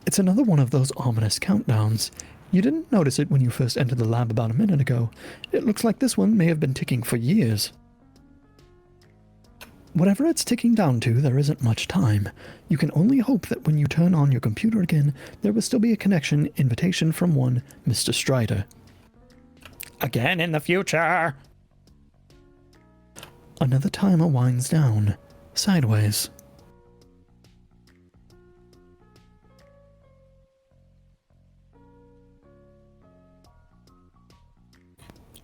S2: It's another one of those ominous countdowns. You didn't notice it when you first entered the lab about a minute ago. It looks like this one may have been ticking for years. Whatever it's ticking down to, there isn't much time. You can only hope that when you turn on your computer again, there will still be a connection invitation from one Mr. Strider.
S5: Again in the future.
S2: Another timer winds down, sideways.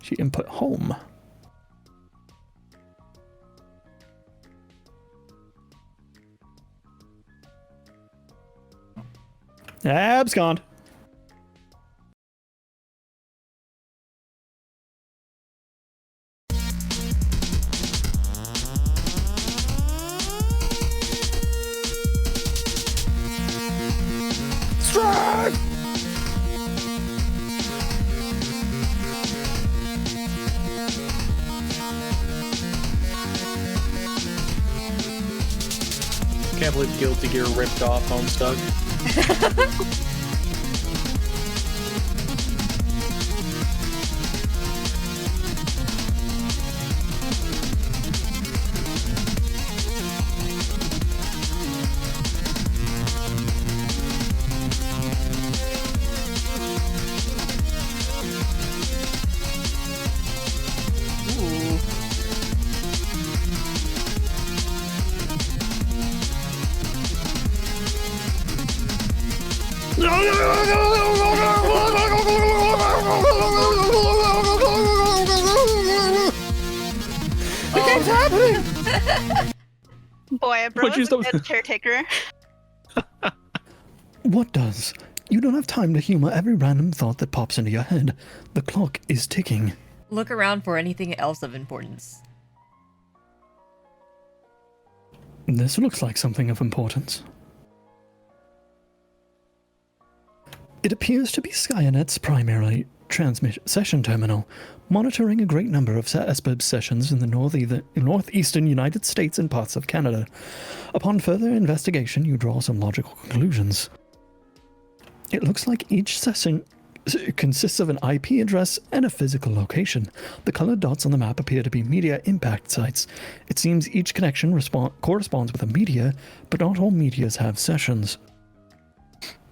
S2: She input home. Abscond. Strike!
S7: Can't believe Guilty Gear ripped off Homestuck.
S1: Ooh.
S2: What's happening?
S3: Boy, bro
S4: Would you
S3: is a
S4: stop-
S3: good caretaker.
S2: What does? You don't have time to humor every random thought that pops into your head. The clock is ticking.
S1: Look around for anything else of importance.
S2: This looks like something of importance. It appears to be Skynet's primary session terminal, monitoring a great number of SBIB sessions in the northeastern United States and parts of Canada. Upon further investigation, you draw some logical conclusions. It looks like each session consists of an IP address and a physical location. The colored dots on the map appear to be media impact sites. It seems each connection corresponds with a media, but not all medias have sessions.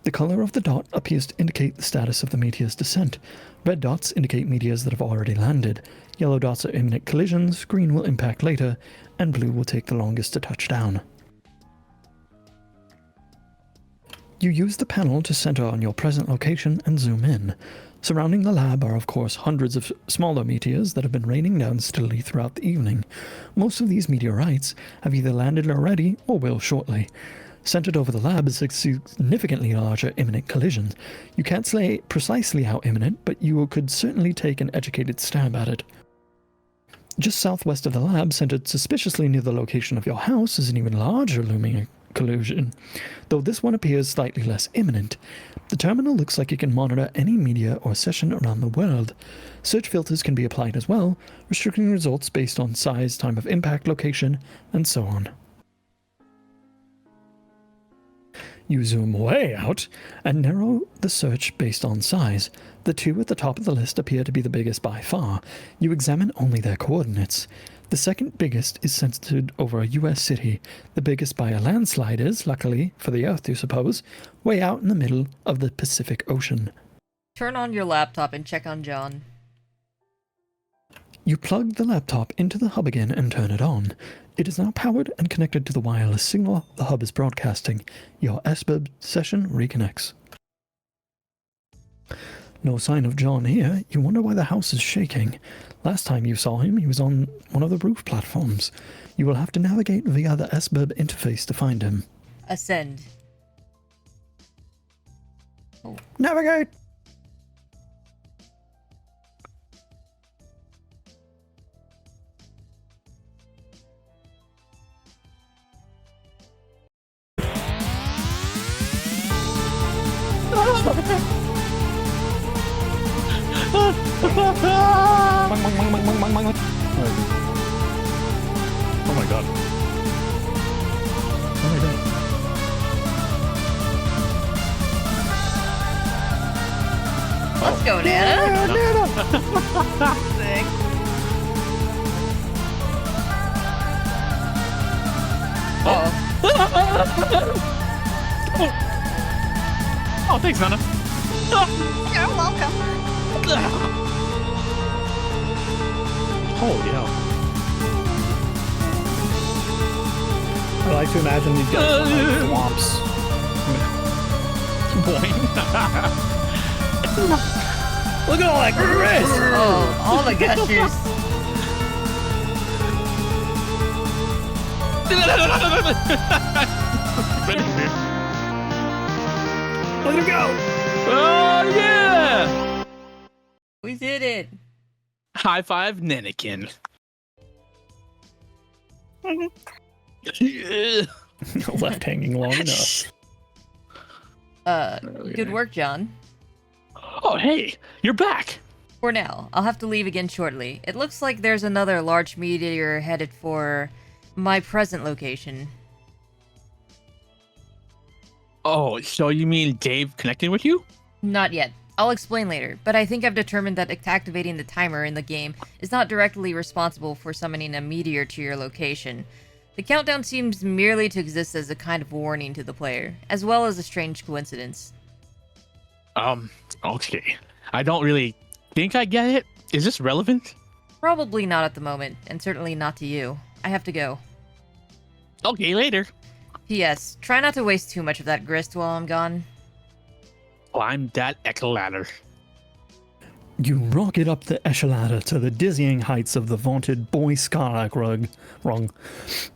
S2: The color of the dot appears to indicate the status of the meteor's descent. Red dots indicate meteors that have already landed. Yellow dots are imminent collisions, green will impact later, and blue will take the longest to touch down. You use the panel to center on your present location and zoom in. Surrounding the lab are, of course, hundreds of smaller meteors that have been raining down steadily throughout the evening. Most of these meteorites have either landed already or will shortly. Centered over the lab is a significantly larger imminent collision. You can't say precisely how imminent, but you could certainly take an educated stab at it. Just southwest of the lab, centered suspiciously near the location of your house, is an even larger looming collision, though this one appears slightly less imminent. The terminal looks like it can monitor any media or session around the world. Search filters can be applied as well, restricting results based on size, time of impact, location, and so on. You zoom way out and narrow the search based on size. The two at the top of the list appear to be the biggest by far. You examine only their coordinates. The second biggest is centered over a US city. The biggest by a landslide is, luckily for the Earth you suppose, way out in the middle of the Pacific Ocean.
S1: Turn on your laptop and check on John.
S2: You plug the laptop into the hub again and turn it on. It is now powered and connected to the wireless signal the hub is broadcasting. Your SBIB session reconnects. No sign of John here. You wonder why the house is shaking. Last time you saw him, he was on one of the roof platforms. You will have to navigate via the SBIB interface to find him.
S1: Ascend.
S2: Navigate!
S5: Oh my god. Oh my god.
S1: Let's go, Nana.
S3: Sick.
S1: Oh.
S4: Oh, thanks, Nana.
S3: You're welcome.
S4: Holy hell.
S5: I like to imagine these guys are like swamps.
S4: Boing.
S5: Look at all that grit!
S1: Oh, all the gushers.
S5: Look at him go!
S4: Oh yeah!
S1: We did it.
S4: High five, Nenikin.
S5: Left hanging long enough.
S1: Good work, John.
S4: Oh hey, you're back.
S1: For now, I'll have to leave again shortly. It looks like there's another large meteor headed for my present location.
S4: Oh, so you mean Dave connected with you?
S1: Not yet. I'll explain later, but I think I've determined that activating the timer in the game is not directly responsible for summoning a meteor to your location. The countdown seems merely to exist as a kind of warning to the player, as well as a strange coincidence.
S4: Okay. I don't really think I get it. Is this relevant?
S1: Probably not at the moment, and certainly not to you. I have to go.
S4: Okay, later.
S1: P.S. Try not to waste too much of that grist while I'm gone.
S4: Climb that echo ladder.
S2: You rocket up the ladder to the dizzying heights of the vaunted Boy Scarlac rug. Wrong.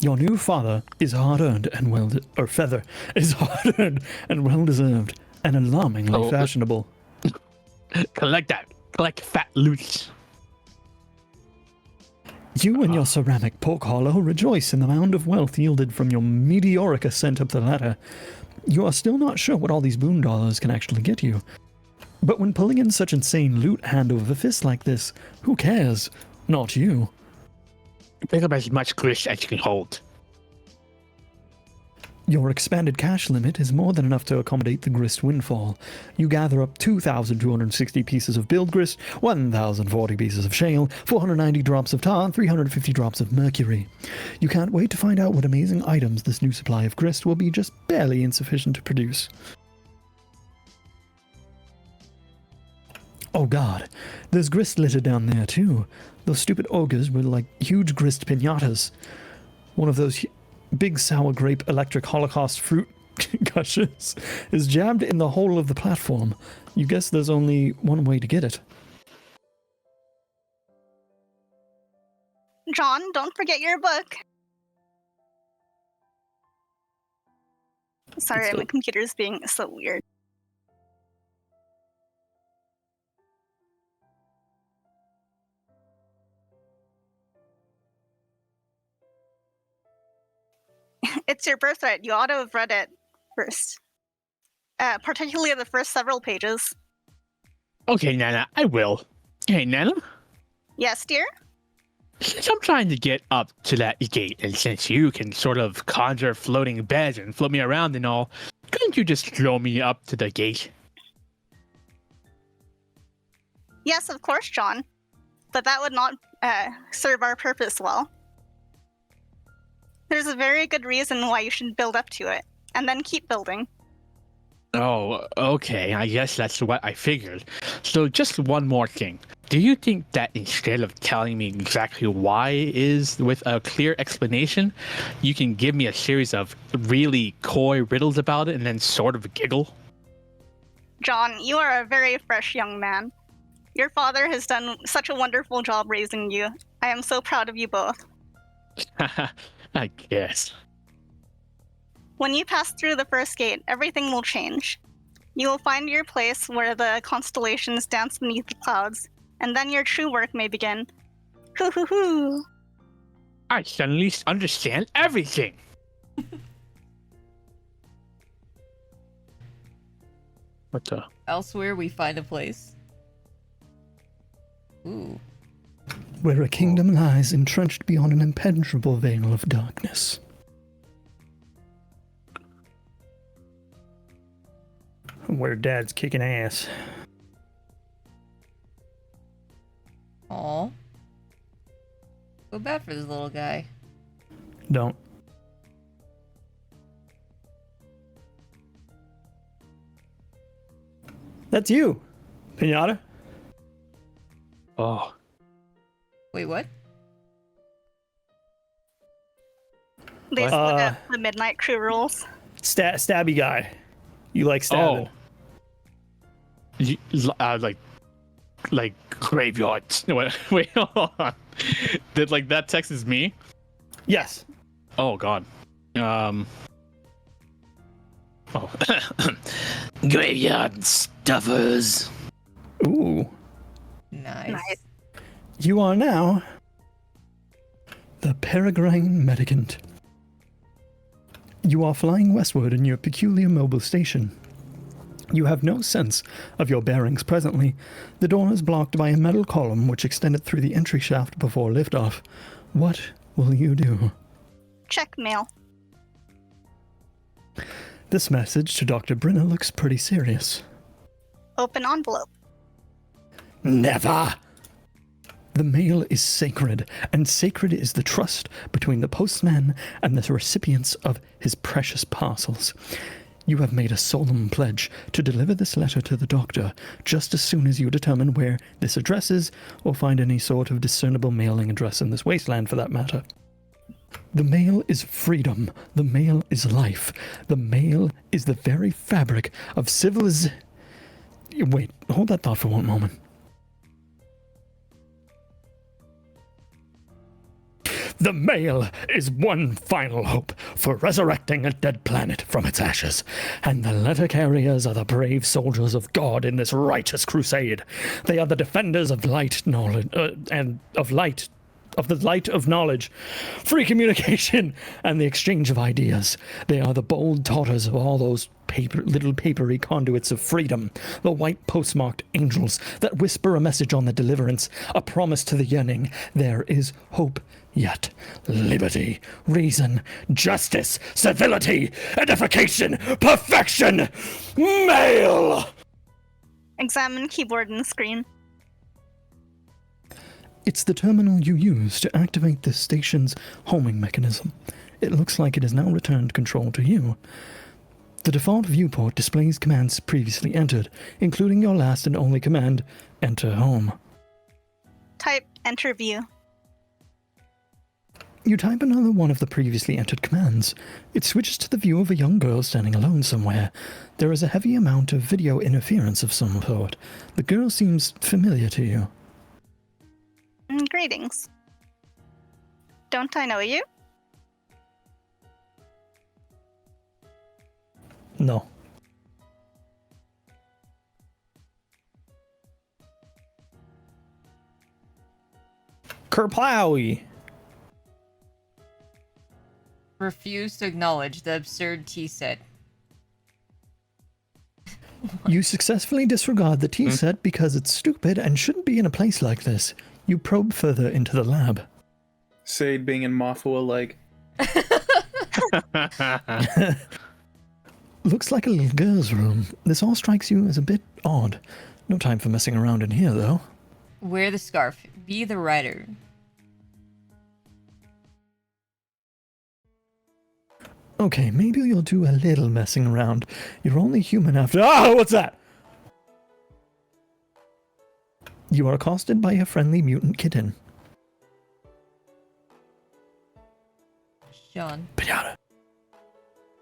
S2: Your new father is hard-earned and feather is hard-earned and well-deserved, and alarmingly fashionable.
S4: Collect that. Collect fat loot.
S2: You and your ceramic pork hollow rejoice in the mound of wealth yielded from your meteoric ascent up the ladder. You are still not sure what all these boon dollars can actually get you. But when pulling in such insane loot hand over fist like this, who cares? Not you.
S4: Pick up as much grist as you can hold.
S2: Your expanded cash limit is more than enough to accommodate the grist windfall. You gather up 2,260 pieces of build grist, 1,040 pieces of shale, 490 drops of tar, and 350 drops of mercury. You can't wait to find out what amazing items this new supply of grist will be just barely insufficient to produce. Oh god, there's grist litter down there too. Those stupid ogres were like huge grist pinatas. One of those big sour grape electric holocaust fruit gushers is jabbed in the hole of the platform. You guess there's only one way to get it.
S3: John, don't forget your book. Sorry, my computer's being so weird. It's your birthright. You ought to have read it first. Particularly the first several pages.
S4: Okay, Nana, I will. Hey, Nana?
S3: Yes, dear?
S4: Since I'm trying to get up to that gate, and since you can sort of conjure floating beds and float me around and all, couldn't you just throw me up to the gate?
S3: Yes, of course, John. But that would not serve our purpose well. There's a very good reason why you should build up to it, and then keep building.
S4: Oh, okay. I guess that's what I figured. So just one more thing. Do you think that instead of telling me exactly why it is with a clear explanation, you can give me a series of really coy riddles about it and then sort of giggle?
S3: John, you are a very fresh young man. Your father has done such a wonderful job raising you. I am so proud of you both.
S4: I guess.
S3: When you pass through the first gate, everything will change. You will find your place where the constellations dance beneath the clouds, and then your true work may begin. Hoo hoo hoo!
S4: I suddenly understand everything. What the?
S1: Elsewhere, we find a place. Ooh.
S2: Where a kingdom lies entrenched beyond an impenetrable veil of darkness.
S5: Where dad's kicking ass.
S1: Aw. Feel bad for this little guy.
S2: Don't. That's you, Pinata.
S4: Oh.
S1: Wait, what?
S3: They split up the Midnight Crew rules.
S5: Stabby guy. You like stabbing.
S4: Like graveyard. Wait, hold on. Did that text is me?
S5: Yes.
S4: Oh god. Oh. Graveyard stuffers.
S2: Ooh.
S1: Nice.
S3: Nice.
S2: You are now the Peregrine Medicant. You are flying westward in your peculiar mobile station. You have no sense of your bearings presently. The door is blocked by a metal column which extended through the entry shaft before liftoff. What will you do?
S3: Check mail.
S2: This message to Dr. Brenner looks pretty serious.
S3: Open envelope.
S2: Never! The mail is sacred, and sacred is the trust between the postman and the recipients of his precious parcels. You have made a solemn pledge to deliver this letter to the doctor just as soon as you determine where this address is, or find any sort of discernible mailing address in this wasteland for that matter. The mail is freedom. The mail is life. The mail is the very fabric of civilization. Wait, hold that thought for one moment. The mail is one final hope for resurrecting a dead planet from its ashes, and the letter carriers are the brave soldiers of God in this righteous crusade. They are the defenders of light knowledge of the light of knowledge, free communication, and the exchange of ideas. They are the bold daughters of all those little papery conduits of freedom, the white postmarked angels that whisper a message on the deliverance, a promise to the yearning. There is hope yet. Liberty, reason, justice, civility, edification, perfection, mail!
S3: Examine keyboard and screen.
S2: It's the terminal you use to activate the station's homing mechanism. It looks like it has now returned control to you. The default viewport displays commands previously entered, including your last and only command, enter home.
S3: Type enter view.
S2: You type another one of the previously entered commands. It switches to the view of a young girl standing alone somewhere. There is a heavy amount of video interference of some sort. The girl seems familiar to you.
S3: Greetings. Don't I know you?
S2: No.
S5: Kerplowy.
S1: Refuse to acknowledge the absurd T set.
S2: You successfully disregard the T-set because it's stupid and shouldn't be in a place like this. You probe further into the lab.
S7: Sade being in Mothua like.
S2: Looks like a little girl's room. This all strikes you as a bit odd. No time for messing around in here, though.
S1: Wear the scarf. Be the writer.
S2: Okay, maybe you'll do a little messing around. You're only human after— Ah, what's that? You are accosted by a friendly mutant kitten.
S1: Sean.
S2: Pinata.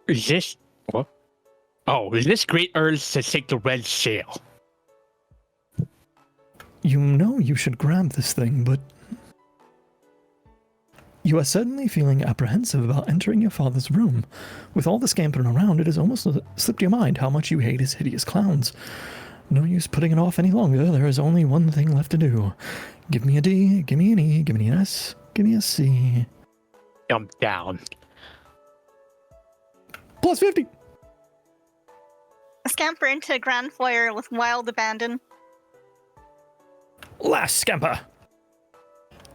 S4: Is this what? Oh, is this great urge to take the red sail?
S2: You know you should grab this thing, but you are certainly feeling apprehensive about entering your father's room. With all the scampering around, it has almost slipped your mind how much you hate his hideous clowns. No use putting it off any longer. There is only one thing left to do. Give me a D, give me an E, give me an S, give me a C.
S4: I'm down.
S2: Plus 50!
S3: Scamper into Grand Foyer with wild abandon.
S5: Last scamper.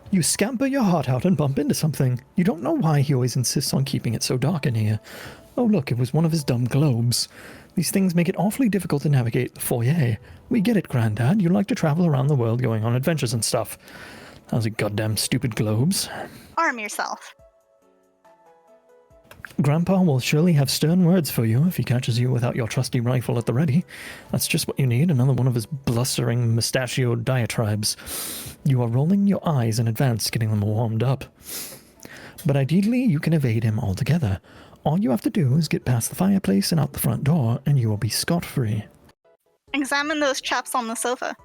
S2: You scamper your heart out and bump into something. You don't know why he always insists on keeping it so dark in here. Oh look, it was one of his dumb globes. These things make it awfully difficult to navigate the foyer. We get it, Grandad. You like to travel around the world going on adventures and stuff. How's it goddamn stupid globes?
S3: Arm yourself.
S2: Grandpa will surely have stern words for you if he catches you without your trusty rifle at the ready. That's just what you need, another one of his blustering, mustachioed diatribes. You are rolling your eyes in advance, getting them warmed up. But ideally, you can evade him altogether. All you have to do is get past the fireplace and out the front door, and you will be scot-free.
S3: Examine those chaps on the sofa.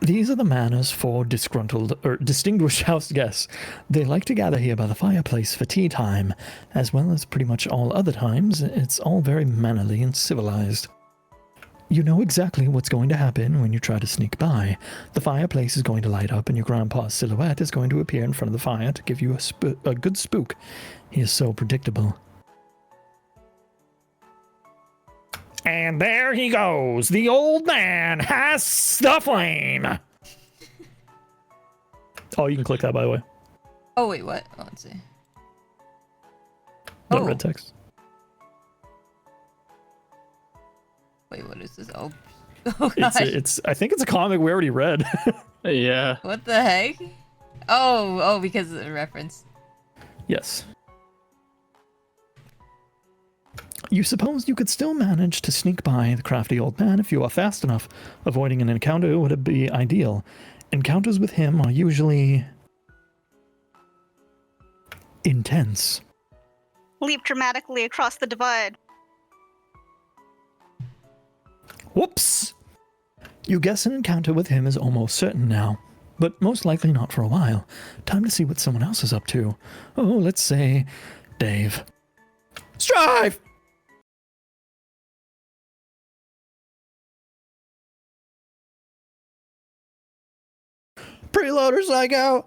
S2: These are the manners for disgruntled or distinguished house guests. They like to gather here by the fireplace for tea time, as well as pretty much all other times. It's all very mannerly and civilized. You know exactly what's going to happen when you try to sneak by. The fireplace is going to light up and your grandpa's silhouette is going to appear in front of the fire to give you a good spook. He is so predictable.
S5: And there he goes. The old man has the flame.
S2: Oh, you can click that, by the way.
S1: Oh, wait, what? Oh, let's see.
S2: Not
S1: Oh.
S2: red text.
S1: Wait, what is this? Oh, oh gosh.
S2: I think it's a comic we already read.
S4: Yeah.
S1: What the heck? Oh, because of the reference.
S2: Yes. You suppose you could still manage to sneak by the crafty old man if you are fast enough. Avoiding an encounter would be ideal. Encounters with him are usually intense.
S3: Leap dramatically across the divide.
S2: Whoops! You guess an encounter with him is almost certain now, but most likely not for a while. Time to see what someone else is up to. Oh, let's say Dave. Strive! Preloader psycho!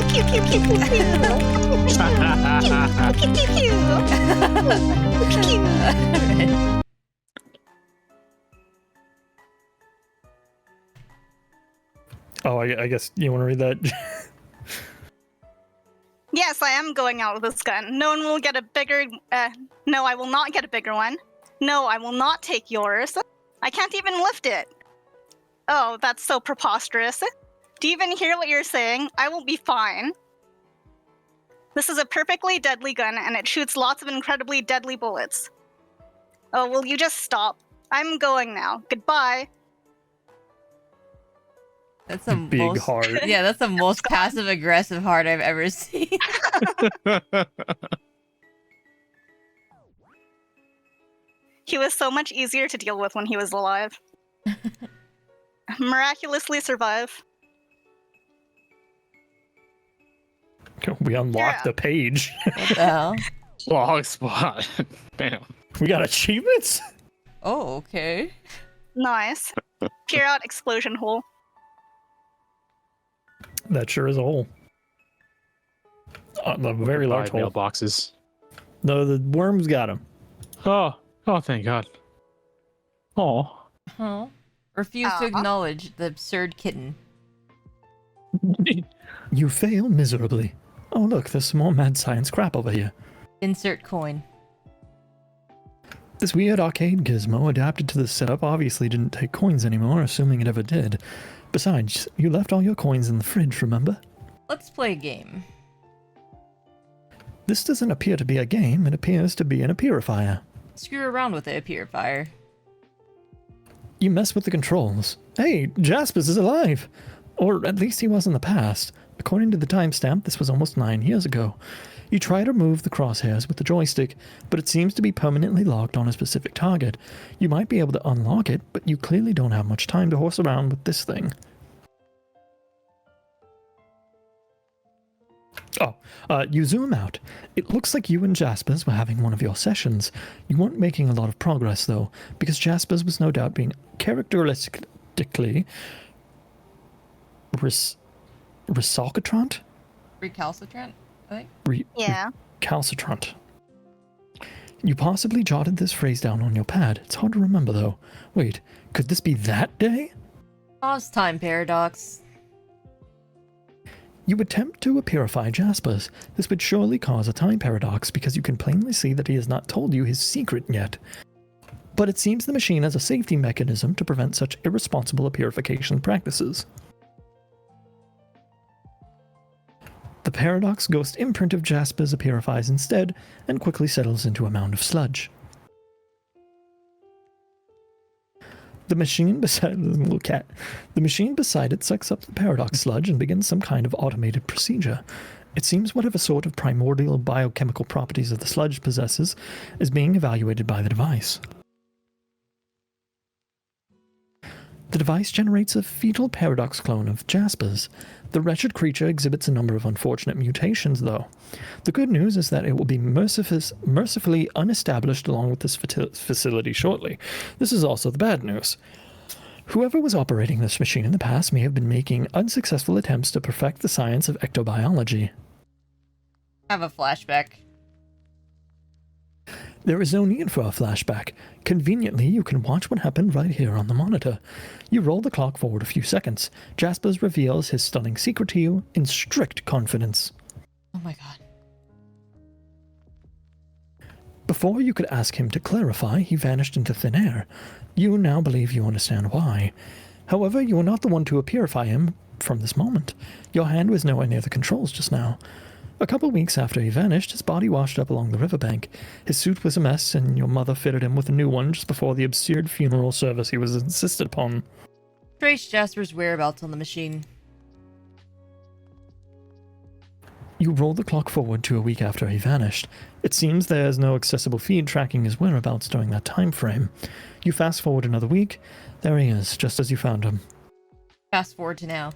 S3: Pew, pew, pew, pew, pew, pew. Pew, pew, pew. Pew.
S2: Oh, I guess you want to read that?
S3: Yes, I am going out with this gun. No one will get a bigger. No, I will not get a bigger one. No, I will not take yours. I can't even lift it. Oh, that's so preposterous. Do you even hear what you're saying? I will be fine. This is a perfectly deadly gun, and it shoots lots of incredibly deadly bullets. Oh, will you just stop? I'm going now. Goodbye.
S1: That's the
S2: Big
S1: most,
S2: heart.
S1: Yeah, that's the most passive aggressive heart I've ever seen.
S3: He was so much easier to deal with when he was alive. Miraculously survive.
S2: We unlocked the page.
S1: What the hell?
S4: Log spot. Bam.
S2: We got achievements?
S1: Oh, okay.
S3: Nice. Peer out explosion hole.
S2: That sure is a hole. A very large hole.
S4: Mailboxes.
S2: No, the worms got him.
S4: Oh, thank God. Oh.
S1: Huh? Refuse to acknowledge the absurd kitten.
S2: You fail miserably. Oh, look, there's some more mad science crap over here.
S1: Insert coin.
S2: This weird arcade gizmo adapted to the setup obviously didn't take coins anymore, assuming it ever did. Besides, you left all your coins in the fridge, remember?
S1: Let's play a game.
S2: This doesn't appear to be a game, it appears to be an appearifier.
S1: Screw around with the appearifier.
S2: You mess with the controls. Hey, Jaspers is alive! Or at least he was in the past. According to the timestamp, this was almost 9 years ago. You try to move the crosshairs with the joystick, but it seems to be permanently locked on a specific target. You might be able to unlock it, but you clearly don't have much time to horse around with this thing. You zoom out. It looks like you and Jaspers were having one of your sessions. You weren't making a lot of progress, though, because Jaspers was no doubt being characteristically recalcitrant?
S1: Recalcitrant, I think.
S3: Yeah.
S2: Recalcitrant. You possibly jotted this phrase down on your pad. It's hard to remember, though. Wait, could this be that day?
S1: Pause time paradox.
S2: You attempt to appearify Jaspers. This would surely cause a time paradox because you can plainly see that he has not told you his secret yet. But it seems the machine has a safety mechanism to prevent such irresponsible appearification practices. The paradox ghost imprint of Jaspers appearifies instead and quickly settles into a mound of sludge. The machine beside the little cat. The machine beside it sucks up the paradox sludge and begins some kind of automated procedure. It seems whatever sort of primordial biochemical properties of the sludge possesses is being evaluated by the device. The device generates a fetal paradox clone of Jasper's. The wretched creature exhibits a number of unfortunate mutations, though. The good news is that it will be mercifully unestablished along with this facility shortly. This is also the bad news. Whoever was operating this machine in the past may have been making unsuccessful attempts to perfect the science of ectobiology.
S1: I have a flashback.
S2: There is no need for a flashback. Conveniently, you can watch what happened right here on the monitor. You roll the clock forward a few seconds. Jaspers reveals his stunning secret to you in strict confidence.
S1: Oh my god.
S2: Before you could ask him to clarify, he vanished into thin air. You now believe you understand why. However, you are not the one to purify him from this moment. Your hand was nowhere near the controls just now. A couple weeks after he vanished, his body washed up along the riverbank. His suit was a mess, and your mother fitted him with a new one just before the absurd funeral service he was insisted upon.
S1: Trace Jasper's whereabouts on the machine.
S2: You roll the clock forward to a week after he vanished. It seems there is no accessible feed tracking his whereabouts during that time frame. You fast forward another week. There he is, just as you found him.
S1: Fast forward to now.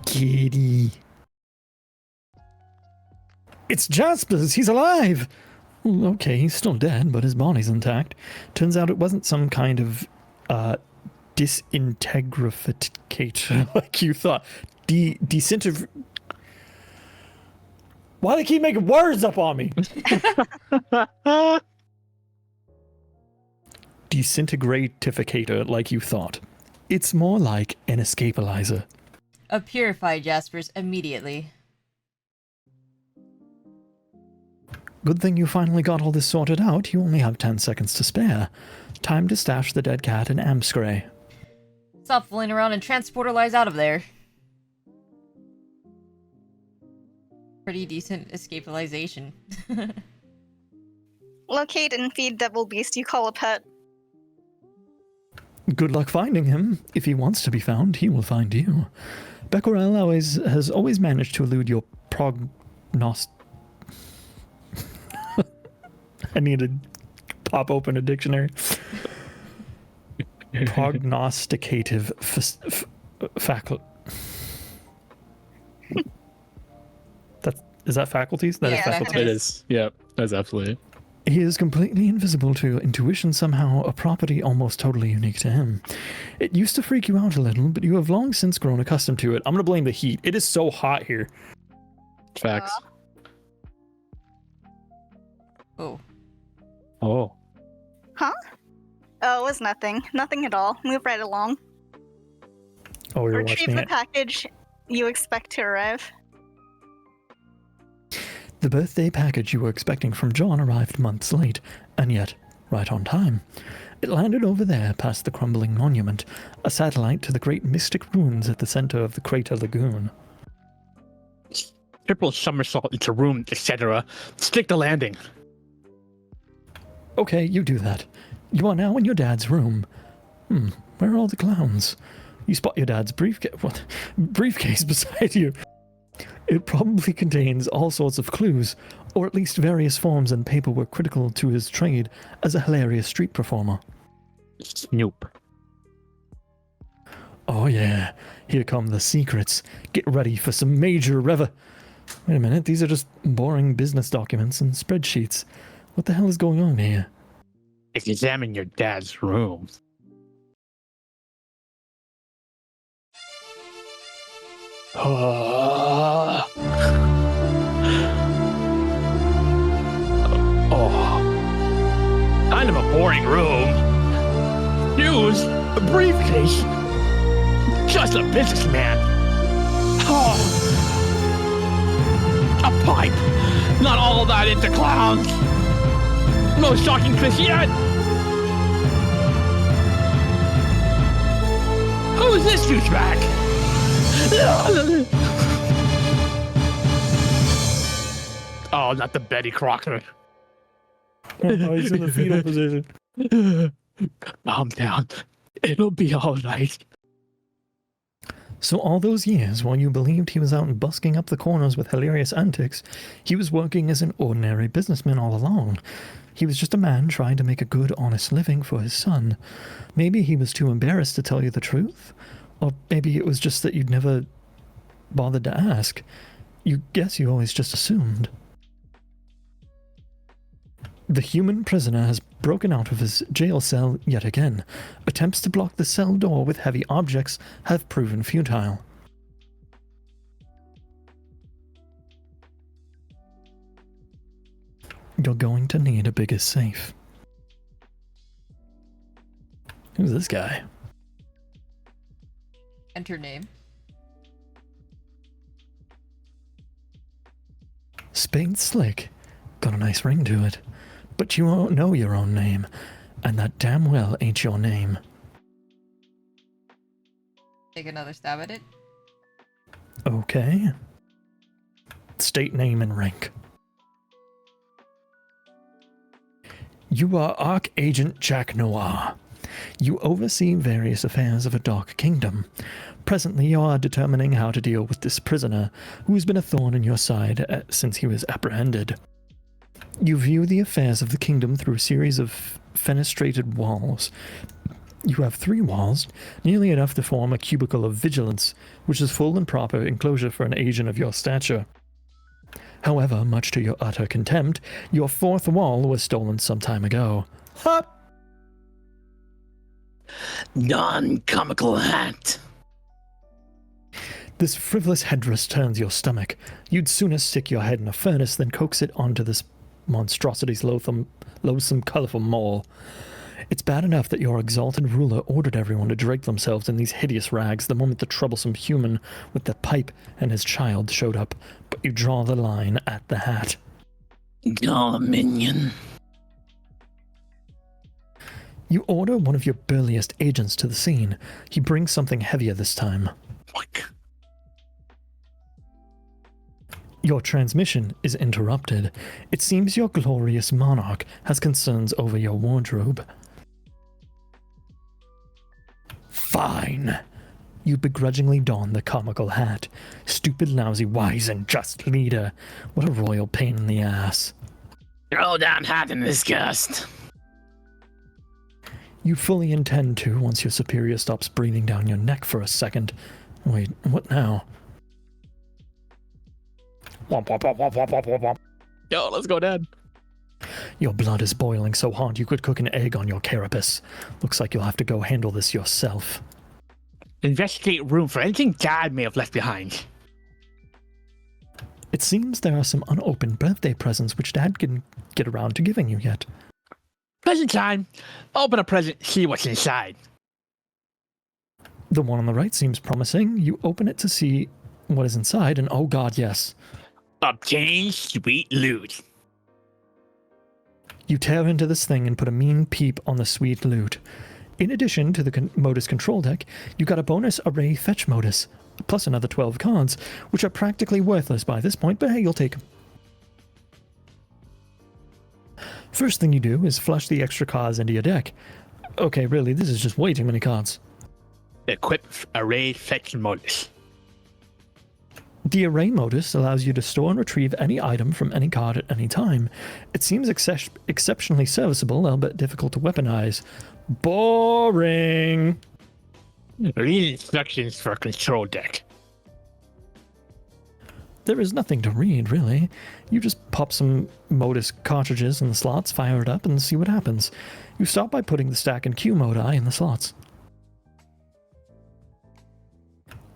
S2: Kitty. It's Jaspers! He's alive! Well, okay, he's still dead, but his body's intact. Turns out it wasn't some kind of, disintegrificator like you thought. Why do they keep making words up on me? Disintegratificator like you thought. It's more like an escapalizer.
S1: Purify Jaspers immediately.
S2: Good thing you finally got all this sorted out. You only have 10 seconds to spare. Time to stash the dead cat in Amscray.
S1: Stop fooling around and transporter lies out of there. Pretty decent escapalization.
S3: Locate and feed Devil Beast you call a pet.
S2: Good luck finding him. If he wants to be found, he will find you. Becquerel has always managed to elude your prognost... I need to pop open a dictionary. Prognosticative faculty. Is that faculties? That is
S3: Yeah,
S2: faculties.
S7: It is. Yeah, that's absolutely it.
S2: He is completely invisible to intuition, somehow a property almost totally unique to him. It used to freak you out a little, but you have long since grown accustomed to it. I'm going to blame the heat. It is so hot here.
S7: Facts.
S1: Oh.
S7: Oh.
S3: Huh? Oh, it was nothing. Nothing at all. Move right along.
S2: Oh, you're
S3: Retrieve
S2: watching
S3: the
S2: it.
S3: package you expect to arrive.
S2: The birthday package you were expecting from John arrived months late, and yet right on time. It landed over there past the crumbling monument, a satellite to the great mystic ruins at the center of the crater lagoon.
S4: Triple somersault into room, etc. Stick the landing.
S2: Okay, you do that. You are now in your dad's room. Where are all the clowns? You spot your dad's briefcase beside you. It probably contains all sorts of clues, or at least various forms and paperwork critical to his trade as a hilarious street performer.
S4: Snoop.
S2: Oh yeah, here come the secrets. Get ready for some major Wait a minute, these are just boring business documents and spreadsheets. What the hell is going on here?
S4: Examine your dad's room. Oh. Kind of a boring room. Shoes, a briefcase. Just a businessman. Oh. A pipe. Not all that into clowns. No shocking twist yet. Who is this douchebag? Oh, not the Betty Crocker.
S2: Oh, he's in the fetal position.
S4: Calm down. It'll be all right.
S2: So all those years, while you believed he was out busking up the corners with hilarious antics, he was working as an ordinary businessman all along. He was just a man trying to make a good, honest living for his son. Maybe he was too embarrassed to tell you the truth? Or maybe it was just that you'd never bothered to ask. You always just assumed. The human prisoner has broken out of his jail cell yet again. Attempts to block the cell door with heavy objects have proven futile. You're going to need a bigger safe. Who's this guy?
S1: Enter name.
S2: Spade Slick. Got a nice ring to it. But you won't know your own name, and that damn well ain't your name.
S1: Take another stab at it.
S2: Okay. State name and rank. You are Archagent Jack Noir. You oversee various affairs of a dark kingdom. Presently, you are determining how to deal with this prisoner, who has been a thorn in your side since he was apprehended. You view the affairs of the kingdom through a series of fenestrated walls. You have 3 walls, nearly enough to form a cubicle of vigilance, which is full and proper enclosure for an agent of your stature. However, much to your utter contempt, your 4th wall was stolen some time ago. Ha!
S4: Non-comical hat.
S2: This frivolous headdress turns your stomach. You'd sooner stick your head in a furnace than coax it onto this monstrosity's loathsome, colourful maw. It's bad enough that your exalted ruler ordered everyone to drape themselves in these hideous rags the moment the troublesome human with the pipe and his child showed up, but you draw the line at the hat.
S4: Oh, minion.
S2: You order one of your burliest agents to the scene. He brings something heavier this time. Your transmission is interrupted. It seems your glorious monarch has concerns over your wardrobe. Fine. You begrudgingly don the comical hat. Stupid, lousy, wise, and just leader. What a royal pain in the ass.
S4: Throw down hat in disgust.
S2: You fully intend to once your superior stops breathing down your neck for a second. Wait, what now?
S5: Womp, womp, womp, womp, womp, womp, womp.
S4: Yo, let's go, Dad.
S2: Your blood is boiling so hot you could cook an egg on your carapace. Looks like you'll have to go handle this yourself.
S4: Investigate room for anything Dad may have left behind.
S2: It seems there are some unopened birthday presents which Dad didn't get around to giving you yet.
S4: Present time. Open a present, see what's inside.
S2: The one on the right seems promising. You open it to see what is inside, and oh god, yes.
S4: Obtain sweet loot.
S2: You tear into this thing and put a mean peep on the sweet loot. In addition to the modus control deck, you got a bonus array fetch modus, plus another 12 cards, which are practically worthless by this point, but hey, you'll take them. First thing you do is flush the extra cards into your deck. Okay, really, this is just way too many cards.
S4: Equip array fetch modus.
S2: The array modus allows you to store and retrieve any item from any card at any time. It seems exceptionally serviceable, albeit difficult to weaponize. Boring!
S4: Read instructions for control deck.
S2: There is nothing to read, really. You just pop some modus cartridges in the slots, fire it up, and see what happens. You start by putting the stack and queue modi in the slots.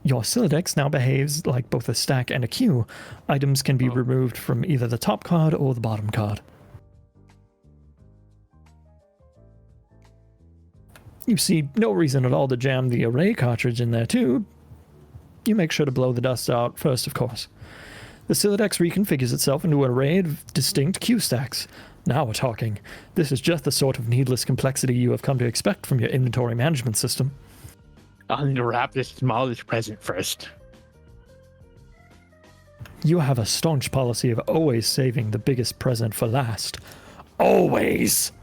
S2: Your Siladex now behaves like both a stack and a queue. Items can be removed from either the top card or the bottom card. You see no reason at all to jam the array cartridge in there too. You make sure to blow the dust out first, of course. The Siladex reconfigures itself into an array of distinct queue stacks. Now we're talking. This is just the sort of needless complexity you have come to expect from your inventory management system.
S4: I'll unwrap the smallest present first.
S2: You have a staunch policy of always saving the biggest present for last. Always!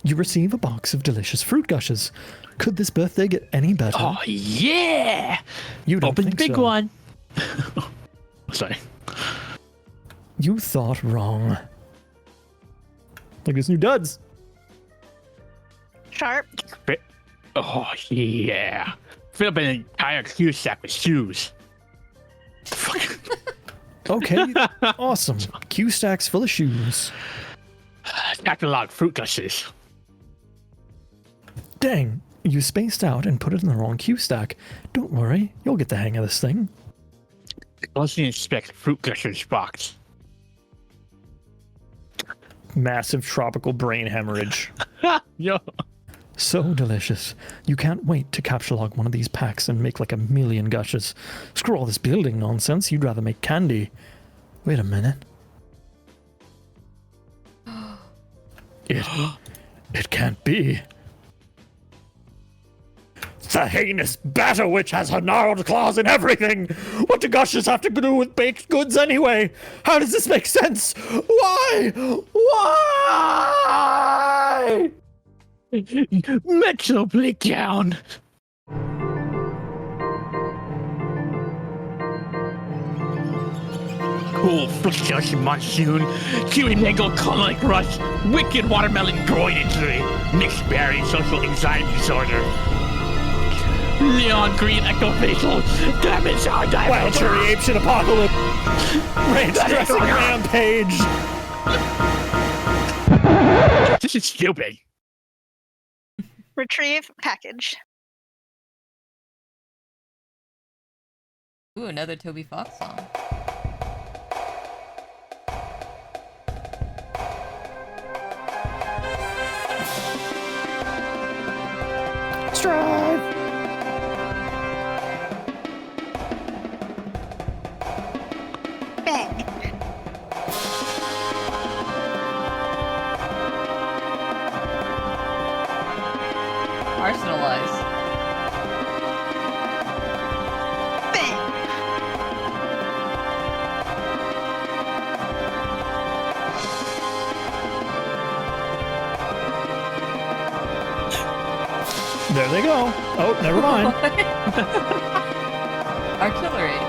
S2: You receive a box of delicious fruit gushes. Could this birthday get any better?
S4: Oh, yeah!
S2: You don't
S4: Open the
S2: think
S4: big
S2: so.
S4: one. Sorry.
S2: You thought wrong. Look, there's new duds.
S3: Sharp.
S4: Oh, yeah. Fill up an entire queue stack with shoes.
S2: Okay, awesome. Queue stacks full of shoes.
S4: Stacked a lot of fruit gushes.
S2: Dang, you spaced out and put it in the wrong queue stack. Don't worry, you'll get the hang of this thing.
S4: Closely inspect fruit gushes box.
S2: Massive tropical brain hemorrhage.
S4: Yo.
S2: So delicious. You can't wait to capture log one of these packs and make like 1,000,000 gushes. Screw all this building nonsense, you'd rather make candy. Wait a minute. It can't be.
S5: The heinous batter witch has her gnarled claws in everything! What do gushes have to do with baked goods anyway? How does this make sense? Why? Why?
S4: Metro Breakdown. Cool fructose monsoon, chewy mango colic rush, wicked watermelon growing injury, mixed berry social anxiety disorder, neon green ectofacial, damage our
S5: Wild cherry apeshit apocalypse! Ranch dressing rampage!
S4: This is stupid.
S3: Retrieve package.
S1: Ooh, another Toby Fox song.
S5: Strive!
S3: Bang.
S1: Arsenalize.
S3: Bang.
S5: There they go. Oh, never mind.
S1: Artillery.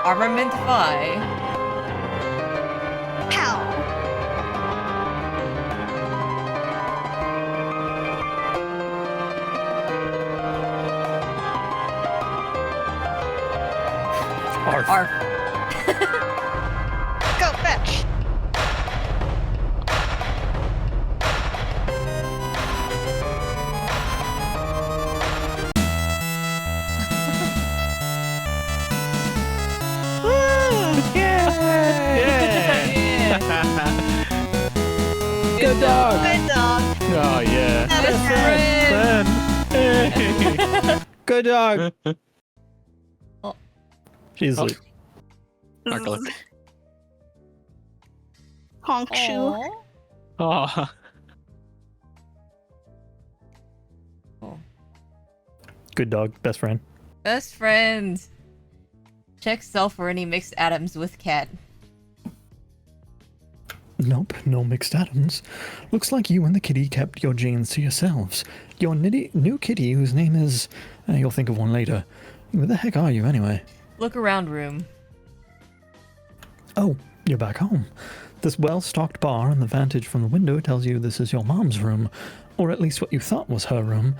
S1: Armament Phi.
S3: Pow.
S5: Arf.
S1: Arf.
S3: Go fetch.
S4: Good dog.
S3: Good dog.
S4: Oh yeah.
S1: Best friend.
S4: Hey.
S2: Good dog.
S1: Oh.
S2: She's asleep.
S4: Narcolepsy.
S3: Honk shoe.
S1: Aw.
S4: Oh.
S2: Good dog. Best friend.
S1: Best friend. Check self for any mixed atoms with cat.
S2: Nope, no mixed atoms. Looks like you and the kitty kept your genes to yourselves. Your new kitty, whose name is... you'll think of one later. Where the heck are you, anyway?
S1: Look around room.
S2: Oh, you're back home. This well-stocked bar and the vantage from the window tells you this is your mom's room, or at least what you thought was her room.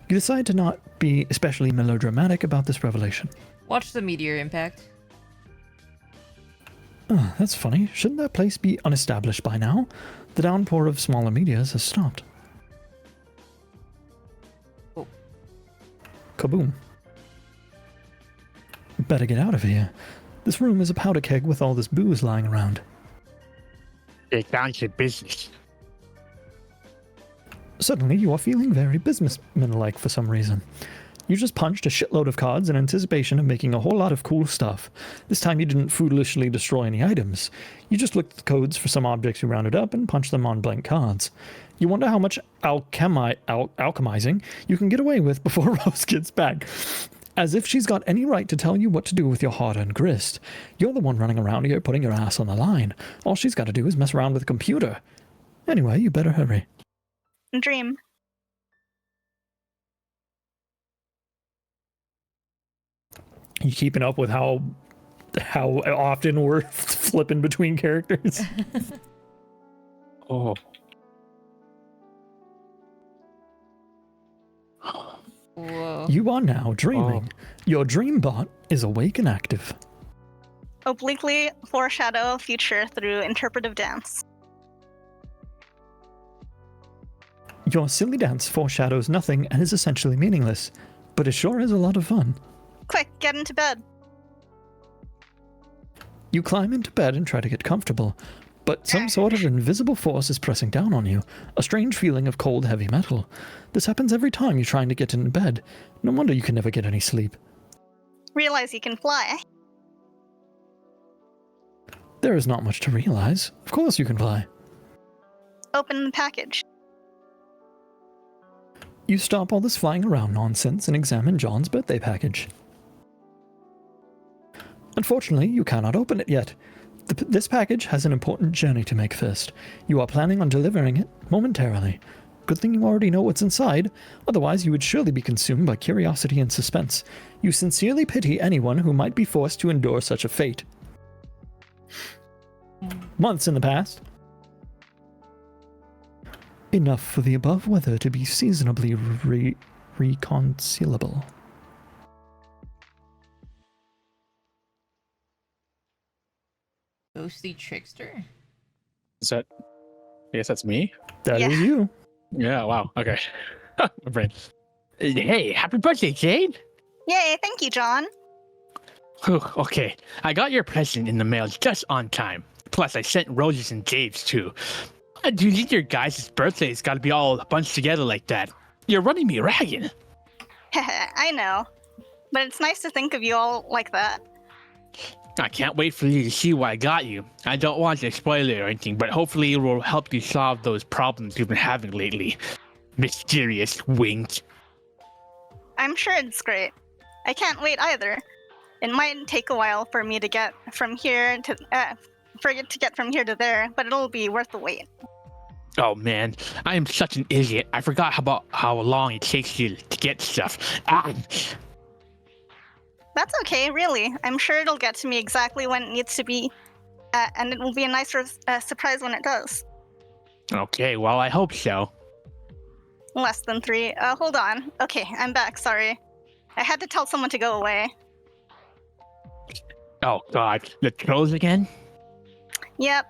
S2: You decide to not be especially melodramatic about this revelation.
S1: Watch the meteor impact.
S2: Oh, that's funny. Shouldn't that place be unestablished by now? The downpour of smaller meteors has stopped.
S1: Oh.
S2: Kaboom. Better get out of here. This room is a powder keg with all this booze lying around.
S4: Get down to business.
S2: Suddenly, you are feeling very businessman-like for some reason. You just punched a shitload of cards in anticipation of making a whole lot of cool stuff. This time you didn't foolishly destroy any items. You just looked at the codes for some objects you rounded up and punched them on blank cards. You wonder how much alchemizing you can get away with before Rose gets back. As if she's got any right to tell you what to do with your hard-earned grist. You're the one running around here putting your ass on the line. All she's got to do is mess around with a computer. Anyway, you better hurry.
S3: Dream.
S2: You keeping up with how often we're flipping between characters?
S4: Oh.
S1: Whoa.
S2: You are now dreaming. Your dream bot is awake and active.
S3: Obliquely foreshadow future through interpretive dance.
S2: Your silly dance foreshadows nothing and is essentially meaningless, but it sure is a lot of fun.
S3: Quick, get into bed.
S2: You climb into bed and try to get comfortable, but some sort of invisible force is pressing down on you, a strange feeling of cold, heavy metal. This happens every time you're trying to get into bed. No wonder you can never get any sleep.
S3: Realize you can fly.
S2: There is not much to realize. Of course you can fly.
S3: Open the package.
S2: You stop all this flying around nonsense and examine John's birthday package. Unfortunately, you cannot open it yet. This package has an important journey to make first. You are planning on delivering it momentarily. Good thing you already know what's inside, otherwise you would surely be consumed by curiosity and suspense. You sincerely pity anyone who might be forced to endure such a fate. Months in the past. Enough for the above weather to be seasonably reconcilable.
S1: Ghostly trickster.
S7: Is that? I guess that's me.
S2: That
S3: Yeah.
S2: is you.
S7: Yeah. Wow. Okay. My brain.
S4: Hey, happy birthday, Jade.
S3: Yay, thank you, John.
S4: Whew, okay, I got your present in the mail just on time. Plus, I sent roses and jades too. Do you think your guys' birthday's got to be all bunched together like that? You're running me ragged.
S3: I know. But it's nice to think of you all like that.
S4: I can't wait for you to see what I got you. I don't want to spoil it or anything, but hopefully it will help you solve those problems you've been having lately. Mysterious wink.
S3: I'm sure it's great. I can't wait either. It might take a while for me to get from here to get from here to there, but it'll be worth the wait.
S4: Oh man, I am such an idiot. I forgot about how long it takes you to get stuff.
S3: That's okay, really. I'm sure it'll get to me exactly when it needs to be, and it will be a nice surprise when it does.
S4: Okay, well, I hope so.
S3: Less than 3. Hold on. Okay, I'm back. Sorry. I had to tell someone to go away.
S4: Oh god, the trolls again?
S3: Yep.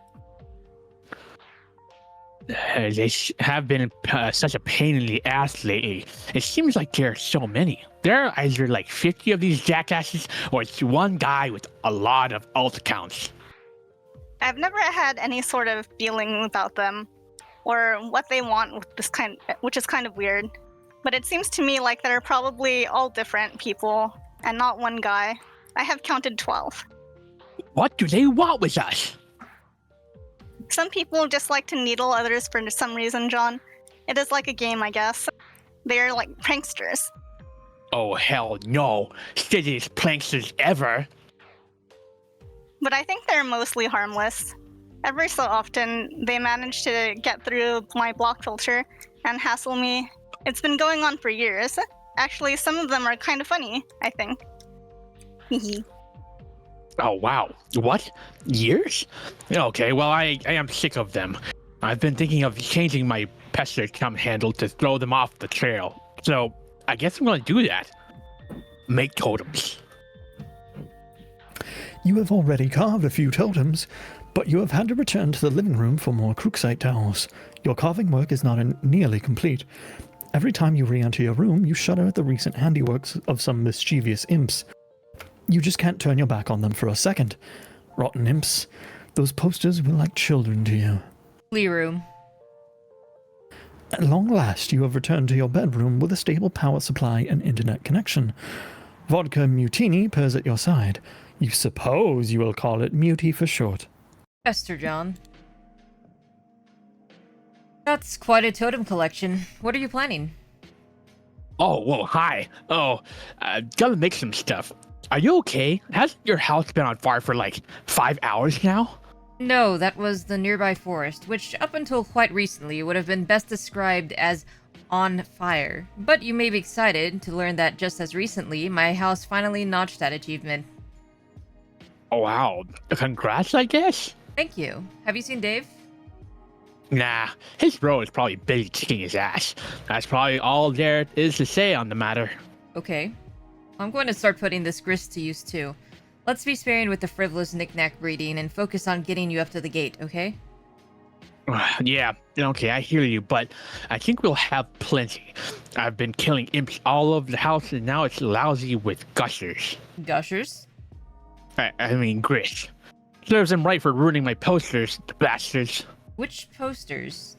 S4: They have been such a pain in the ass lately. It seems like there are so many. There are either like 50 of these jackasses, or it's one guy with a lot of alt accounts.
S3: I've never had any sort of feeling about them. or what they want with this which is kind of weird. But it seems to me like they're probably all different people and not one guy. I have counted 12.
S4: What do they want with us?
S3: Some people just like to needle others for some reason, John. It is like a game, I guess. They're like pranksters.
S4: Oh, hell no. Steadiest pranksters ever.
S3: But I think they're mostly harmless. Every so often, they manage to get through my block filter and hassle me. It's been going on for years. Actually, some of them are kind of funny, I think.
S4: Oh, wow. What? Years? Okay, well, I am sick of them. I've been thinking of changing my pester chum handle to throw them off the trail. So, I guess I'm going to do that. Make totems.
S2: You have already carved a few totems, but you have had to return to the living room for more crooksite towels. Your carving work is not nearly complete. Every time you re-enter your room, you shudder at the recent handiworks of some mischievous imps. You just can't turn your back on them for a second. Rotten imps. Those posters were like children to you.
S1: Room.
S2: At long last, you have returned to your bedroom with a stable power supply and internet connection. Vodka Mutini purrs at your side. You suppose you will call it Muty for short.
S1: Esther John. That's quite a totem collection. What are you planning?
S4: Oh, whoa, hi. Oh, gotta make some stuff. Are you okay? Hasn't your house been on fire for like 5 hours now?
S1: No, that was the nearby forest, which up until quite recently would have been best described as on fire. But you may be excited to learn that just as recently, my house finally notched that achievement.
S4: Oh, wow. Congrats, I guess?
S1: Thank you. Have you seen Dave?
S4: Nah, his bro is probably busy kicking his ass. That's probably all there is to say on the matter.
S1: Okay. I'm going to start putting this grist to use too. Let's be sparing with the frivolous knick-knack breeding and focus on getting you up to the gate, okay?
S4: Yeah, okay, I hear you, but I think we'll have plenty. I've been killing imps all over the house, and now it's lousy with gushers.
S1: Gushers?
S4: I mean, grist. Serves them right for ruining my posters, the bastards.
S1: Which posters?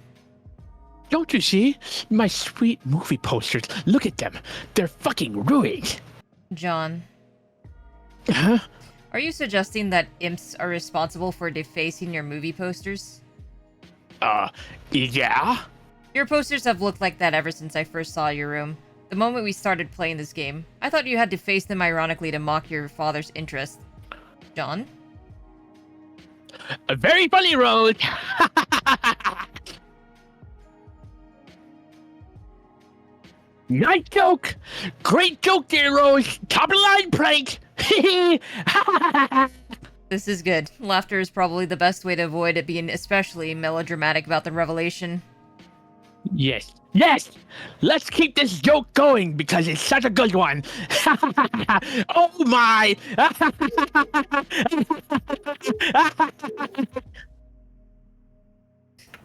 S4: Don't you see? My sweet movie posters. Look at them. They're fucking ruined.
S1: John.
S4: Huh?
S1: Are you suggesting that imps are responsible for defacing your movie posters?
S4: Yeah?
S1: Your posters have looked like that ever since I first saw your room. The moment we started playing this game, I thought you had defaced them ironically to mock your father's interest. John?
S4: A very funny road. Nice joke. Great joke there, Rose. Top of the line prank.
S1: This is good. Laughter is probably the best way to avoid it being especially melodramatic about the revelation.
S4: Yes. Yes. Let's keep this joke going because it's such a good one. Oh my.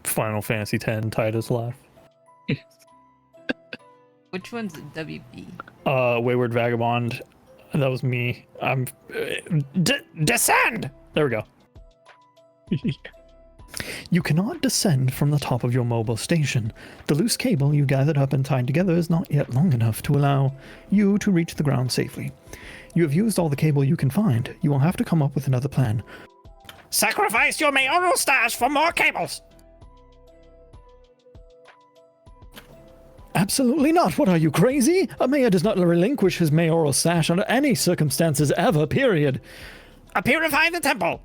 S5: Final Fantasy X Titus laugh.
S1: Which one's WB?
S5: Wayward Vagabond. That was me. I'm descend. There we go.
S2: You cannot descend from the top of your mobile station. The loose cable you gathered up and tied together is not yet long enough to allow you to reach the ground safely. You have used all the cable you can find. You will have to come up with another plan.
S5: Sacrifice your mayoral stash for more cables.
S2: Absolutely not. What are you, crazy? A mayor does not relinquish his mayoral stash under any circumstances ever, period.
S5: Purify the temple.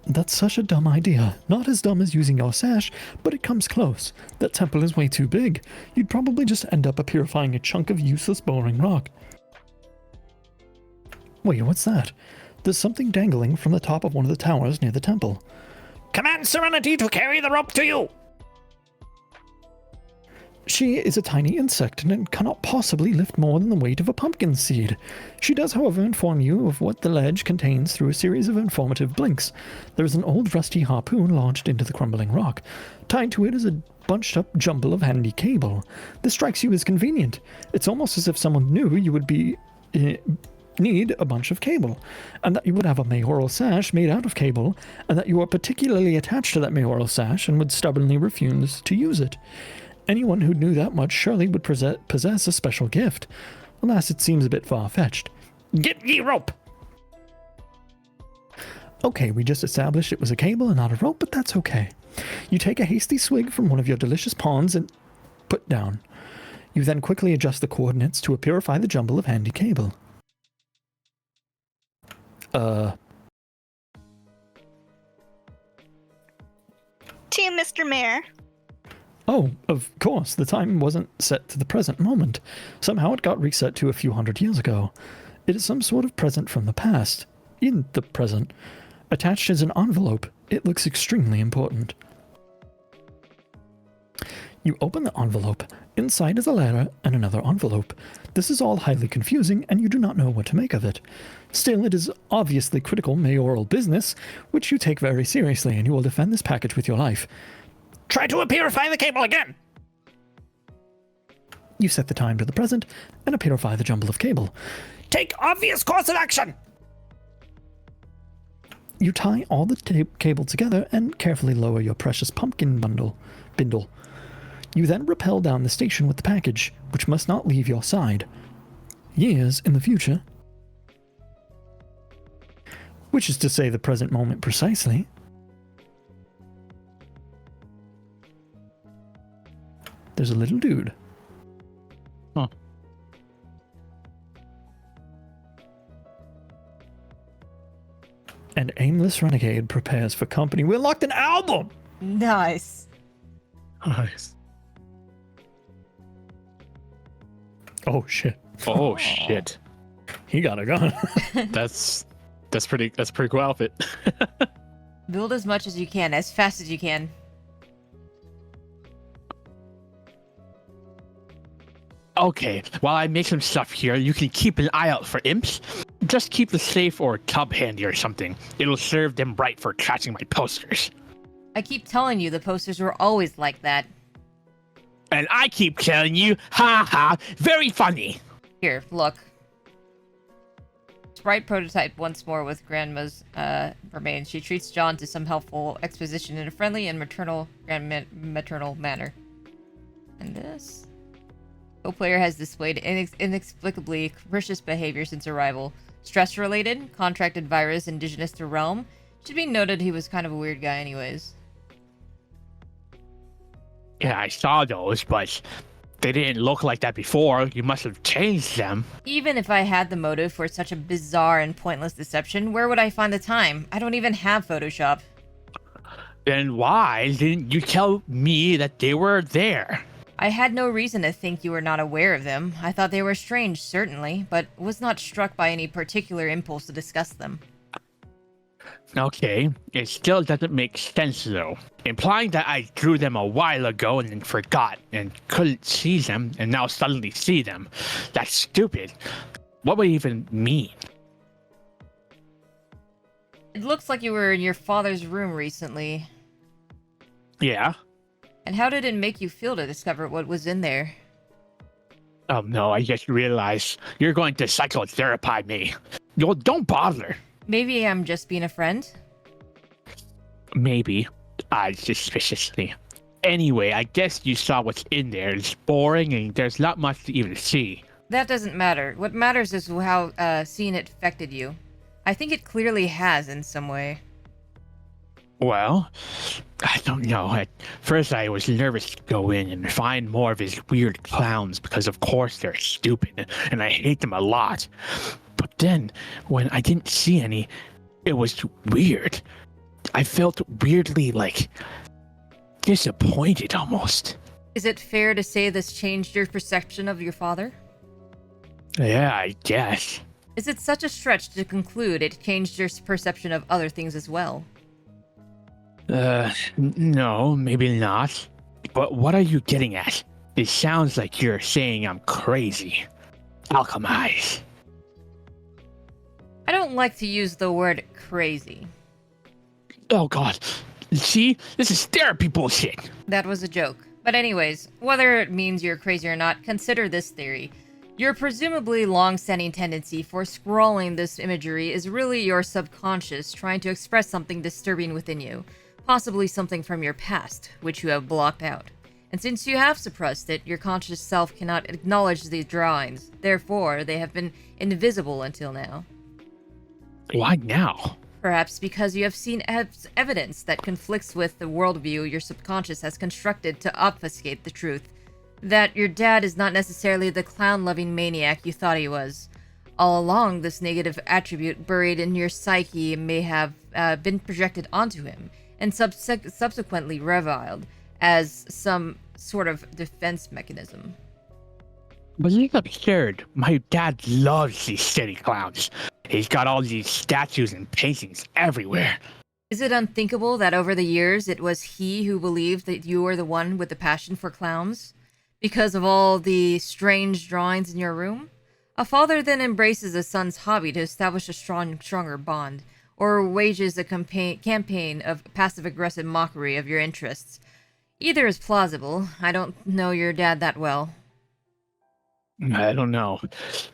S2: That's such a dumb idea. Not as dumb as using your sash, but it comes close. That temple is way too big. You'd probably just end up purifying a chunk of useless boring rock. Wait, what's that? There's something dangling from the top of one of the towers near the temple.
S5: Command Serenity to carry the rope to you.
S2: She is a tiny insect and cannot possibly lift more than the weight of a pumpkin seed. She does, however, inform you of what the ledge contains through a series of informative blinks. There is an old rusty harpoon launched into the crumbling rock. Tied to it is a bunched-up jumble of handy cable. This strikes you as convenient. It's almost as if someone knew you would be need a bunch of cable, and that you would have a mayoral sash made out of cable, and that you are particularly attached to that mayoral sash and would stubbornly refuse to use it. Anyone who knew that much surely would possess a special gift. Alas, it seems a bit far-fetched.
S5: Get ye rope!
S2: Okay, we just established it was a cable and not a rope, but that's okay. You take a hasty swig from one of your delicious ponds and put down. You then quickly adjust the coordinates to purify the jumble of handy cable.
S3: Team Mr. Mayor.
S2: Oh, of course, the time wasn't set to the present moment. Somehow it got reset to a few hundred years ago. It is some sort of present from the past. In the present. Attached is an envelope. It looks extremely important. You open the envelope. Inside is a letter and another envelope. This is all highly confusing, and you do not know what to make of it. Still, it is obviously critical mayoral business, which you take very seriously, and you will defend this package with your life.
S5: Try to purify the cable again!
S2: You set the time to the present and purify the jumble of cable.
S5: Take obvious course of action!
S2: You tie all the cable together and carefully lower your precious pumpkin bindle. You then rappel down the station with the package, which must not leave your side. Years in the future, which is to say the present moment precisely, there's a little dude.
S4: Huh.
S2: An aimless renegade prepares for company. We unlocked an album!
S1: Nice.
S4: Nice.
S2: Oh, shit.
S4: Oh shit.
S2: He got a gun.
S4: That's pretty cool outfit.
S1: Build as much as you can, as fast as you can.
S4: Okay, while I make some stuff here, you can keep an eye out for imps. Just keep the safe or tub handy or something. It'll serve them right for catching my posters.
S1: I keep telling you the posters were always like that.
S4: And I keep telling you, ha ha, very funny.
S1: Here, look. Sprite prototype once more with Grandma's remains. She treats John to some helpful exposition in a friendly and maternal manner. And this? Co-player has displayed inexplicably capricious behavior since arrival. Stress-related, contracted virus indigenous to realm. Should be noted he was kind of a weird guy anyways.
S4: Yeah, I saw those, but they didn't look like that before. You must have changed them.
S1: Even if I had the motive for such a bizarre and pointless deception, where would I find the time? I don't even have Photoshop.
S4: Then why didn't you tell me that they were there?
S1: I had no reason to think you were not aware of them. I thought they were strange, certainly, but was not struck by any particular impulse to discuss them.
S4: Okay, it still doesn't make sense though. Implying that I drew them a while ago and then forgot and couldn't see them and now suddenly see them. That's stupid. What would it even mean?
S1: It looks like you were in your father's room recently.
S4: Yeah?
S1: And how did it make you feel to discover what was in there?
S4: Oh no, I just realized you're going to psychotherapy me. Yo, don't bother.
S1: Maybe I'm just being a friend?
S4: Maybe. Suspiciously. Anyway, I guess you saw what's in there. It's boring and there's not much to even see.
S1: That doesn't matter. What matters is how seeing it affected you. I think it clearly has in some way.
S4: Well, I don't know. At first I was nervous to go in and find more of his weird clowns because of course they're stupid and I hate them a lot. But then, when I didn't see any, it was weird. I felt weirdly, disappointed almost.
S1: Is it fair to say this changed your perception of your father?
S4: Yeah, I guess.
S1: Is it such a stretch to conclude it changed your perception of other things as well?
S4: No, maybe not. But what are you getting at? It sounds like you're saying I'm crazy. Alchemize.
S1: I don't like to use the word crazy.
S4: Oh god. See? This is therapy bullshit.
S1: That was a joke. But anyways, whether it means you're crazy or not, consider this theory. Your presumably long-standing tendency for scrawling this imagery is really your subconscious trying to express something disturbing within you, possibly something from your past, which you have blocked out. And since you have suppressed it, your conscious self cannot acknowledge these drawings. Therefore, they have been invisible until now.
S4: Why now?
S1: Perhaps because you have seen evidence that conflicts with the worldview your subconscious has constructed to obfuscate the truth. That your dad is not necessarily the clown-loving maniac you thought he was. All along, this negative attribute buried in your psyche may have been projected onto him, and subsequently reviled as some sort of defense mechanism.
S4: But it's absurd. My dad loves these city clowns. He's got all these statues and paintings everywhere.
S1: Is it unthinkable that over the years it was he who believed that you were the one with the passion for clowns? Because of all the strange drawings in your room? A father then embraces a son's hobby to establish a stronger bond, or wages a campaign of passive-aggressive mockery of your interests. Either is plausible. I don't know your dad that well.
S4: I don't know.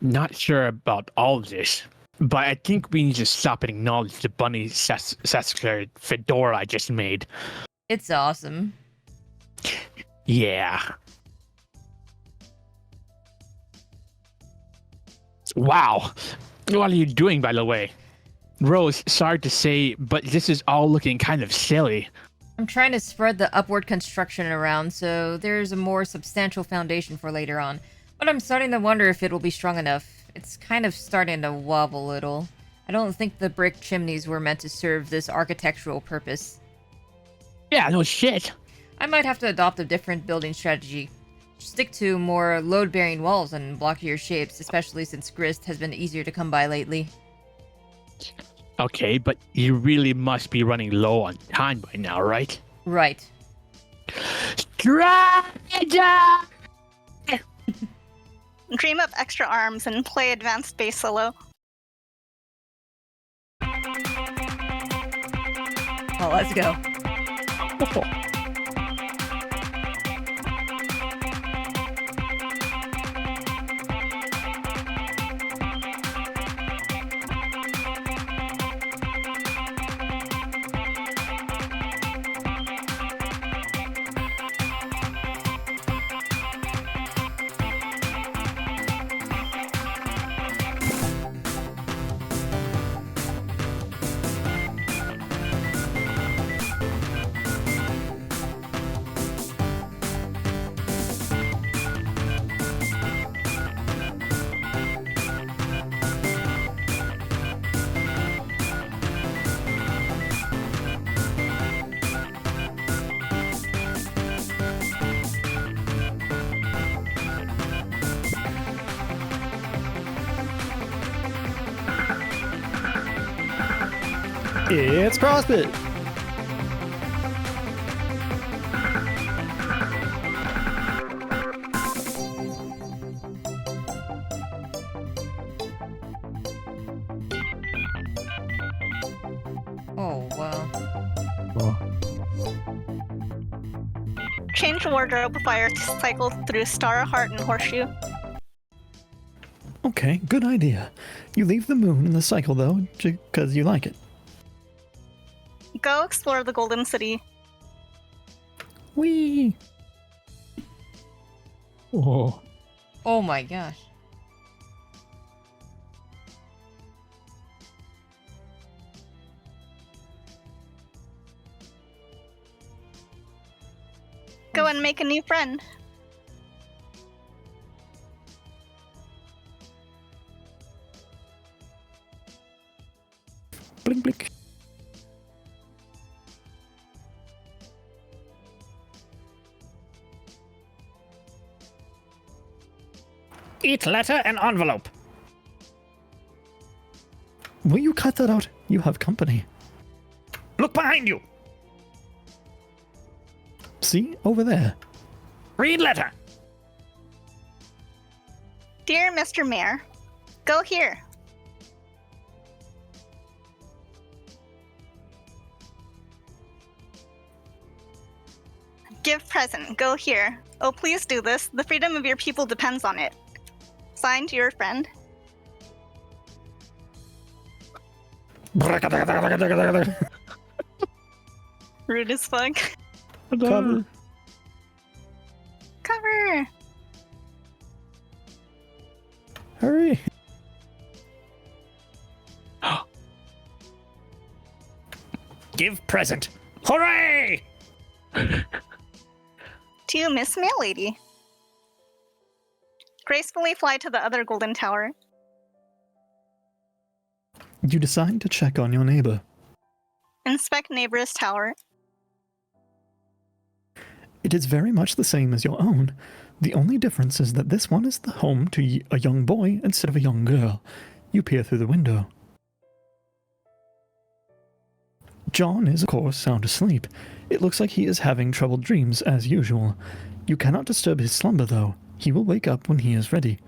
S4: Not sure about all of this. But I think we need to stop and acknowledge the bunny Sasquatch fedora I just made.
S1: It's awesome.
S4: Yeah. Wow. What are you doing, by the way? Rose, sorry to say, but this is all looking kind of silly.
S1: I'm trying to spread the upward construction around so there's a more substantial foundation for later on. But I'm starting to wonder if it will be strong enough. It's kind of starting to wobble a little. I don't think the brick chimneys were meant to serve this architectural purpose.
S4: Yeah, no shit.
S1: I might have to adopt a different building strategy. Stick to more load-bearing walls and blockier shapes, especially since grist has been easier to come by lately.
S4: Okay, but you really must be running low on time by now, right?
S1: Right.
S4: Strategy!
S3: Dream up extra arms and play advanced bass solo.
S1: Well, let's go.
S2: It's CrossFit.
S1: Oh, wow.
S3: Change wardrobe fire to cycle through Star, Heart, and Horseshoe.
S2: Okay, good idea. You leave the moon in the cycle, though, because you like it.
S3: Go explore the Golden City.
S2: Whee!
S4: Oh.
S1: Oh my gosh.
S3: Go and make a new friend.
S2: Blink, blink.
S5: Eat letter and envelope.
S2: Will you cut that out? You have company.
S5: Look behind you.
S2: See? Over there.
S5: Read letter.
S3: Dear Mr. Mayor, go here. Give present, go here. Oh, please do this. The freedom of your people depends on it. Signed, your friend. Rude as fuck.
S2: Cover.
S3: Cover!
S2: Hurry.
S5: Give present. Hooray!
S3: To Miss Mail Lady. Gracefully fly to the other golden tower.
S2: You decide to check on your neighbor.
S3: Inspect neighbor's tower.
S2: It is very much the same as your own. The only difference is that this one is the home to a young boy instead of a young girl. You peer through the window. John is, of course, sound asleep. It looks like he is having troubled dreams, as usual. You cannot disturb his slumber, though. He will wake up when he is ready.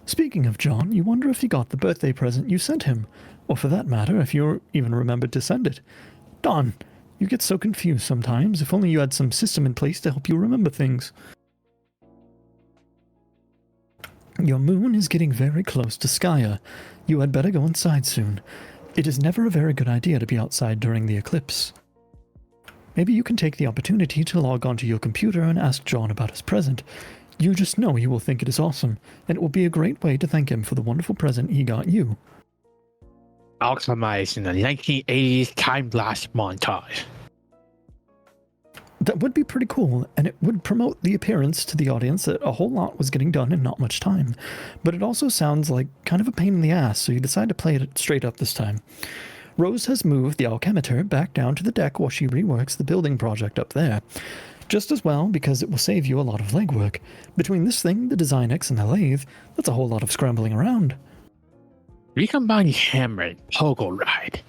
S2: Speaking of John, you wonder if he got the birthday present you sent him, or for that matter, if you even remembered to send it. Don, you get so confused sometimes. If only you had some system in place to help you remember things. Your moon is getting very close to Skya. You had better go inside soon. It is never a very good idea to be outside during the eclipse. Maybe you can take the opportunity to log onto your computer and ask John about his present. You just know he will think it is awesome, and it will be a great way to thank him for the wonderful present he got you.
S4: Optimized in the 1980s time lapse montage.
S2: That would be pretty cool, and it would promote the appearance to the audience that a whole lot was getting done in not much time. But it also sounds like kind of a pain in the ass, so you decide to play it straight up this time. Rose has moved the alchemeter back down to the deck while she reworks the building project up there. Just as well, because it will save you a lot of legwork. Between this thing, the Design X, and the lathe, that's a whole lot of scrambling around.
S4: Recombine hammer and pogo ride.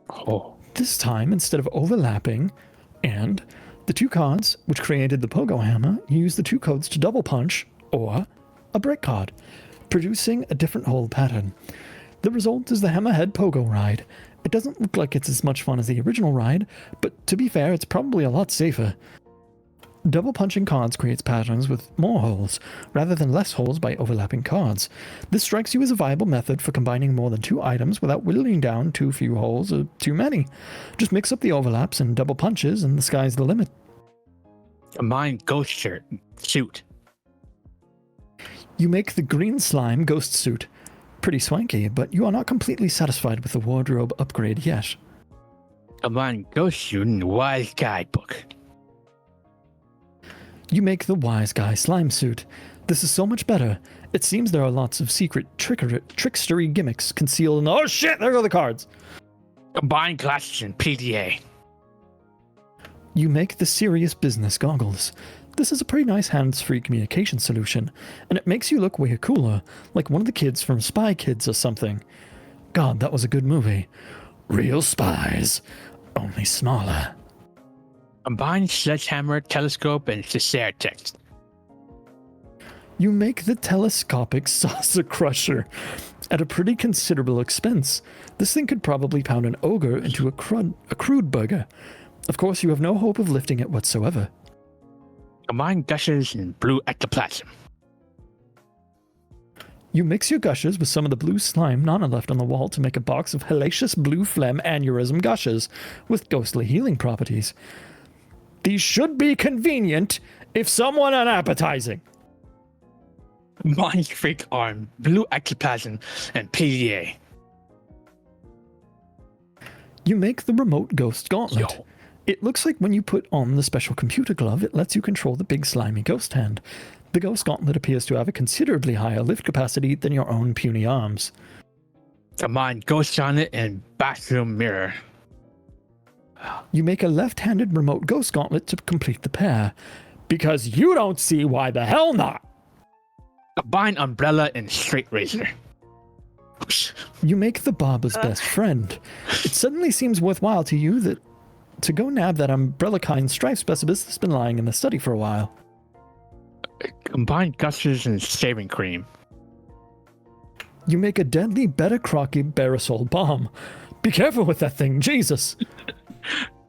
S4: Oh.
S2: This time, instead of overlapping, and the two cards which created the pogo hammer, you use the two codes to double punch, or a break card, producing a different hole pattern. The result is the Hammerhead Pogo Ride. It doesn't look like it's as much fun as the original ride, but to be fair, it's probably a lot safer. Double punching cards creates patterns with more holes, rather than less holes by overlapping cards. This strikes you as a viable method for combining more than two items without whittling down too few holes or too many. Just mix up the overlaps and double punches, and the sky's the limit.
S4: Combine ghost shirt suit.
S2: You make the green slime ghost suit. Pretty swanky, but you are not completely satisfied with the wardrobe upgrade yet.
S4: Combine ghost suit and wise guidebook.
S2: You make the wise guy slime suit. This is so much better. It seems there are lots of secret trickstery gimmicks concealed in the— oh shit, there go the cards!
S4: Combine glasses and PDA.
S2: You make the serious business goggles. This is a pretty nice hands-free communication solution, and it makes you look way cooler, like one of the kids from Spy Kids or something. God, that was a good movie. Real spies, only smaller.
S4: Combine sledgehammer, telescope, and Cesare text.
S2: You make the telescopic saucer crusher at a pretty considerable expense. This thing could probably pound an ogre into a crude burger. Of course, you have no hope of lifting it whatsoever.
S4: Combine gushes and blue ectoplasm.
S2: You mix your gushes with some of the blue slime Nana left on the wall to make a box of hellacious blue phlegm aneurysm gushes with ghostly healing properties. These should be convenient, if somewhat unappetizing.
S4: Combine freak arm, blue ectoplasm, and PDA.
S2: You make the remote ghost gauntlet.
S4: Yo.
S2: It looks like when you put on the special computer glove, it lets you control the big slimy ghost hand. The ghost gauntlet appears to have a considerably higher lift capacity than your own puny arms.
S4: Combine ghost sonnet and bathroom mirror.
S2: You make a left-handed remote ghost gauntlet to complete the pair. Because you don't see why the hell not!
S4: Combine umbrella and straight razor.
S2: You make the barber's best friend. It suddenly seems worthwhile to you that to go nab that umbrella-kind stripe specimen that's been lying in the study for a while.
S4: Combine gushes and shaving cream.
S2: You make a deadly Beta Crocky Barasol bomb. Be careful with that thing, Jesus!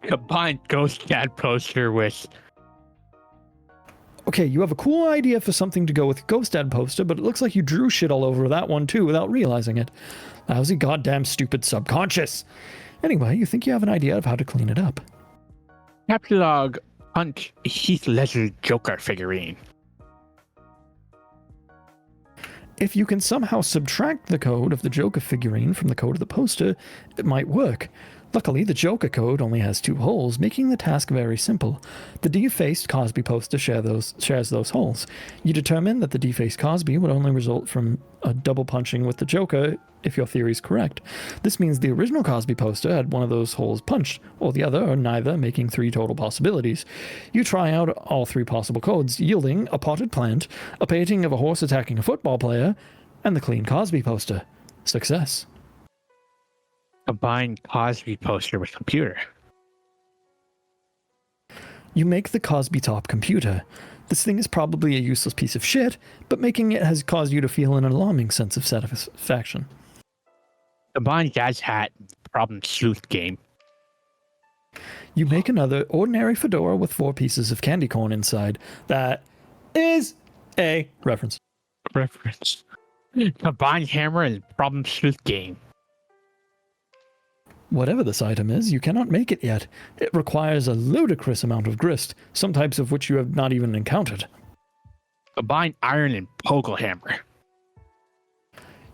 S4: Combine Ghost Dad poster with.
S2: Okay, you have a cool idea for something to go with Ghost Dad poster, but it looks like you drew shit all over that one too without realizing it. Lousy goddamn stupid subconscious. Anyway, you think you have an idea of how to clean it up.
S4: Capilog Punch Heath Ledger Joker figurine.
S2: If you can somehow subtract the code of the Joker figurine from the code of the poster, it might work. Luckily, the Joker code only has 2 holes, making the task very simple. The defaced Cosby poster shares those holes. You determine that the defaced Cosby would only result from a double punching with the Joker if your theory is correct. This means the original Cosby poster had one of those holes punched, or the other, or neither, making 3 total possibilities. You try out all 3 possible codes, yielding a potted plant, a painting of a horse attacking a football player, and the clean Cosby poster. Success.
S4: Combine Cosby poster with computer.
S2: You make the Cosby top computer. This thing is probably a useless piece of shit, but making it has caused you to feel an alarming sense of satisfaction.
S4: Combine Dad's hat problem sleuth game.
S2: You make another ordinary fedora with 4 pieces of candy corn inside. That is a reference.
S4: Reference. Combine hammer and problem sleuth game.
S2: Whatever this item is, you cannot make it yet. It requires a ludicrous amount of grist, some types of which you have not even encountered.
S4: Combine iron and pogle hammer.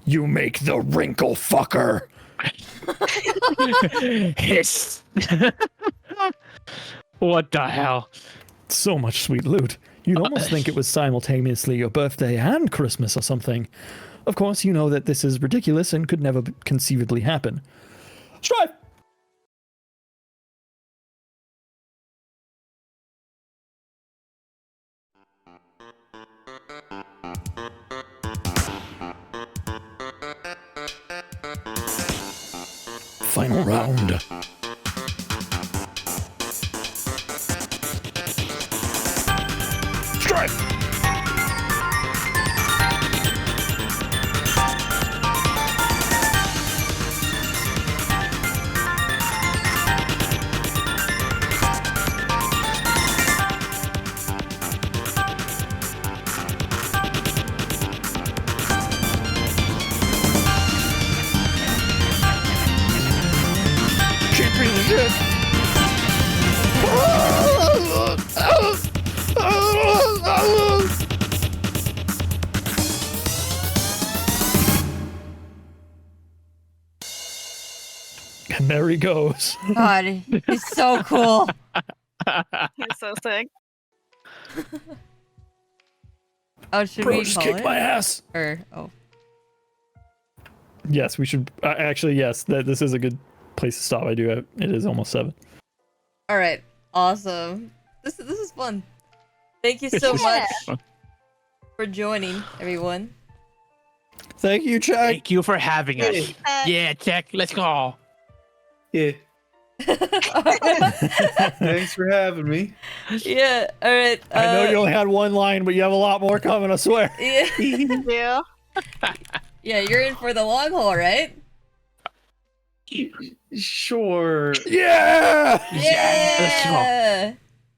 S2: You make the wrinkle fucker.
S4: Hiss. What the hell?
S2: So much sweet loot. You'd almost think it was simultaneously your birthday and Christmas or something. Of course, you know that this is ridiculous and could never conceivably happen. Strive! Final round. Strive! And there he goes.
S1: God, he's so cool.
S3: He's so sick.
S1: Oh, should
S2: Bro
S1: we
S2: just
S1: call
S2: kicked
S1: it?
S2: my ass.
S1: Or oh,
S2: Yes, we should. Actually, yes, this is a good place to stop. It is almost 7.
S1: all right, awesome. This is fun. Thank you so
S3: Yeah.
S1: much for joining, everyone.
S2: Thank you, Chuck.
S4: Thank you for having us. Yeah, Tech, let's go.
S6: Yeah. Thanks for having me.
S1: Yeah. All right.
S2: I know you only had 1 line, but you have a lot more coming, I swear.
S1: Yeah.
S3: Yeah.
S1: Yeah, you're in for the long haul, right?
S6: Sure.
S2: Yeah!
S4: Yeah, let's go.
S1: Yeah.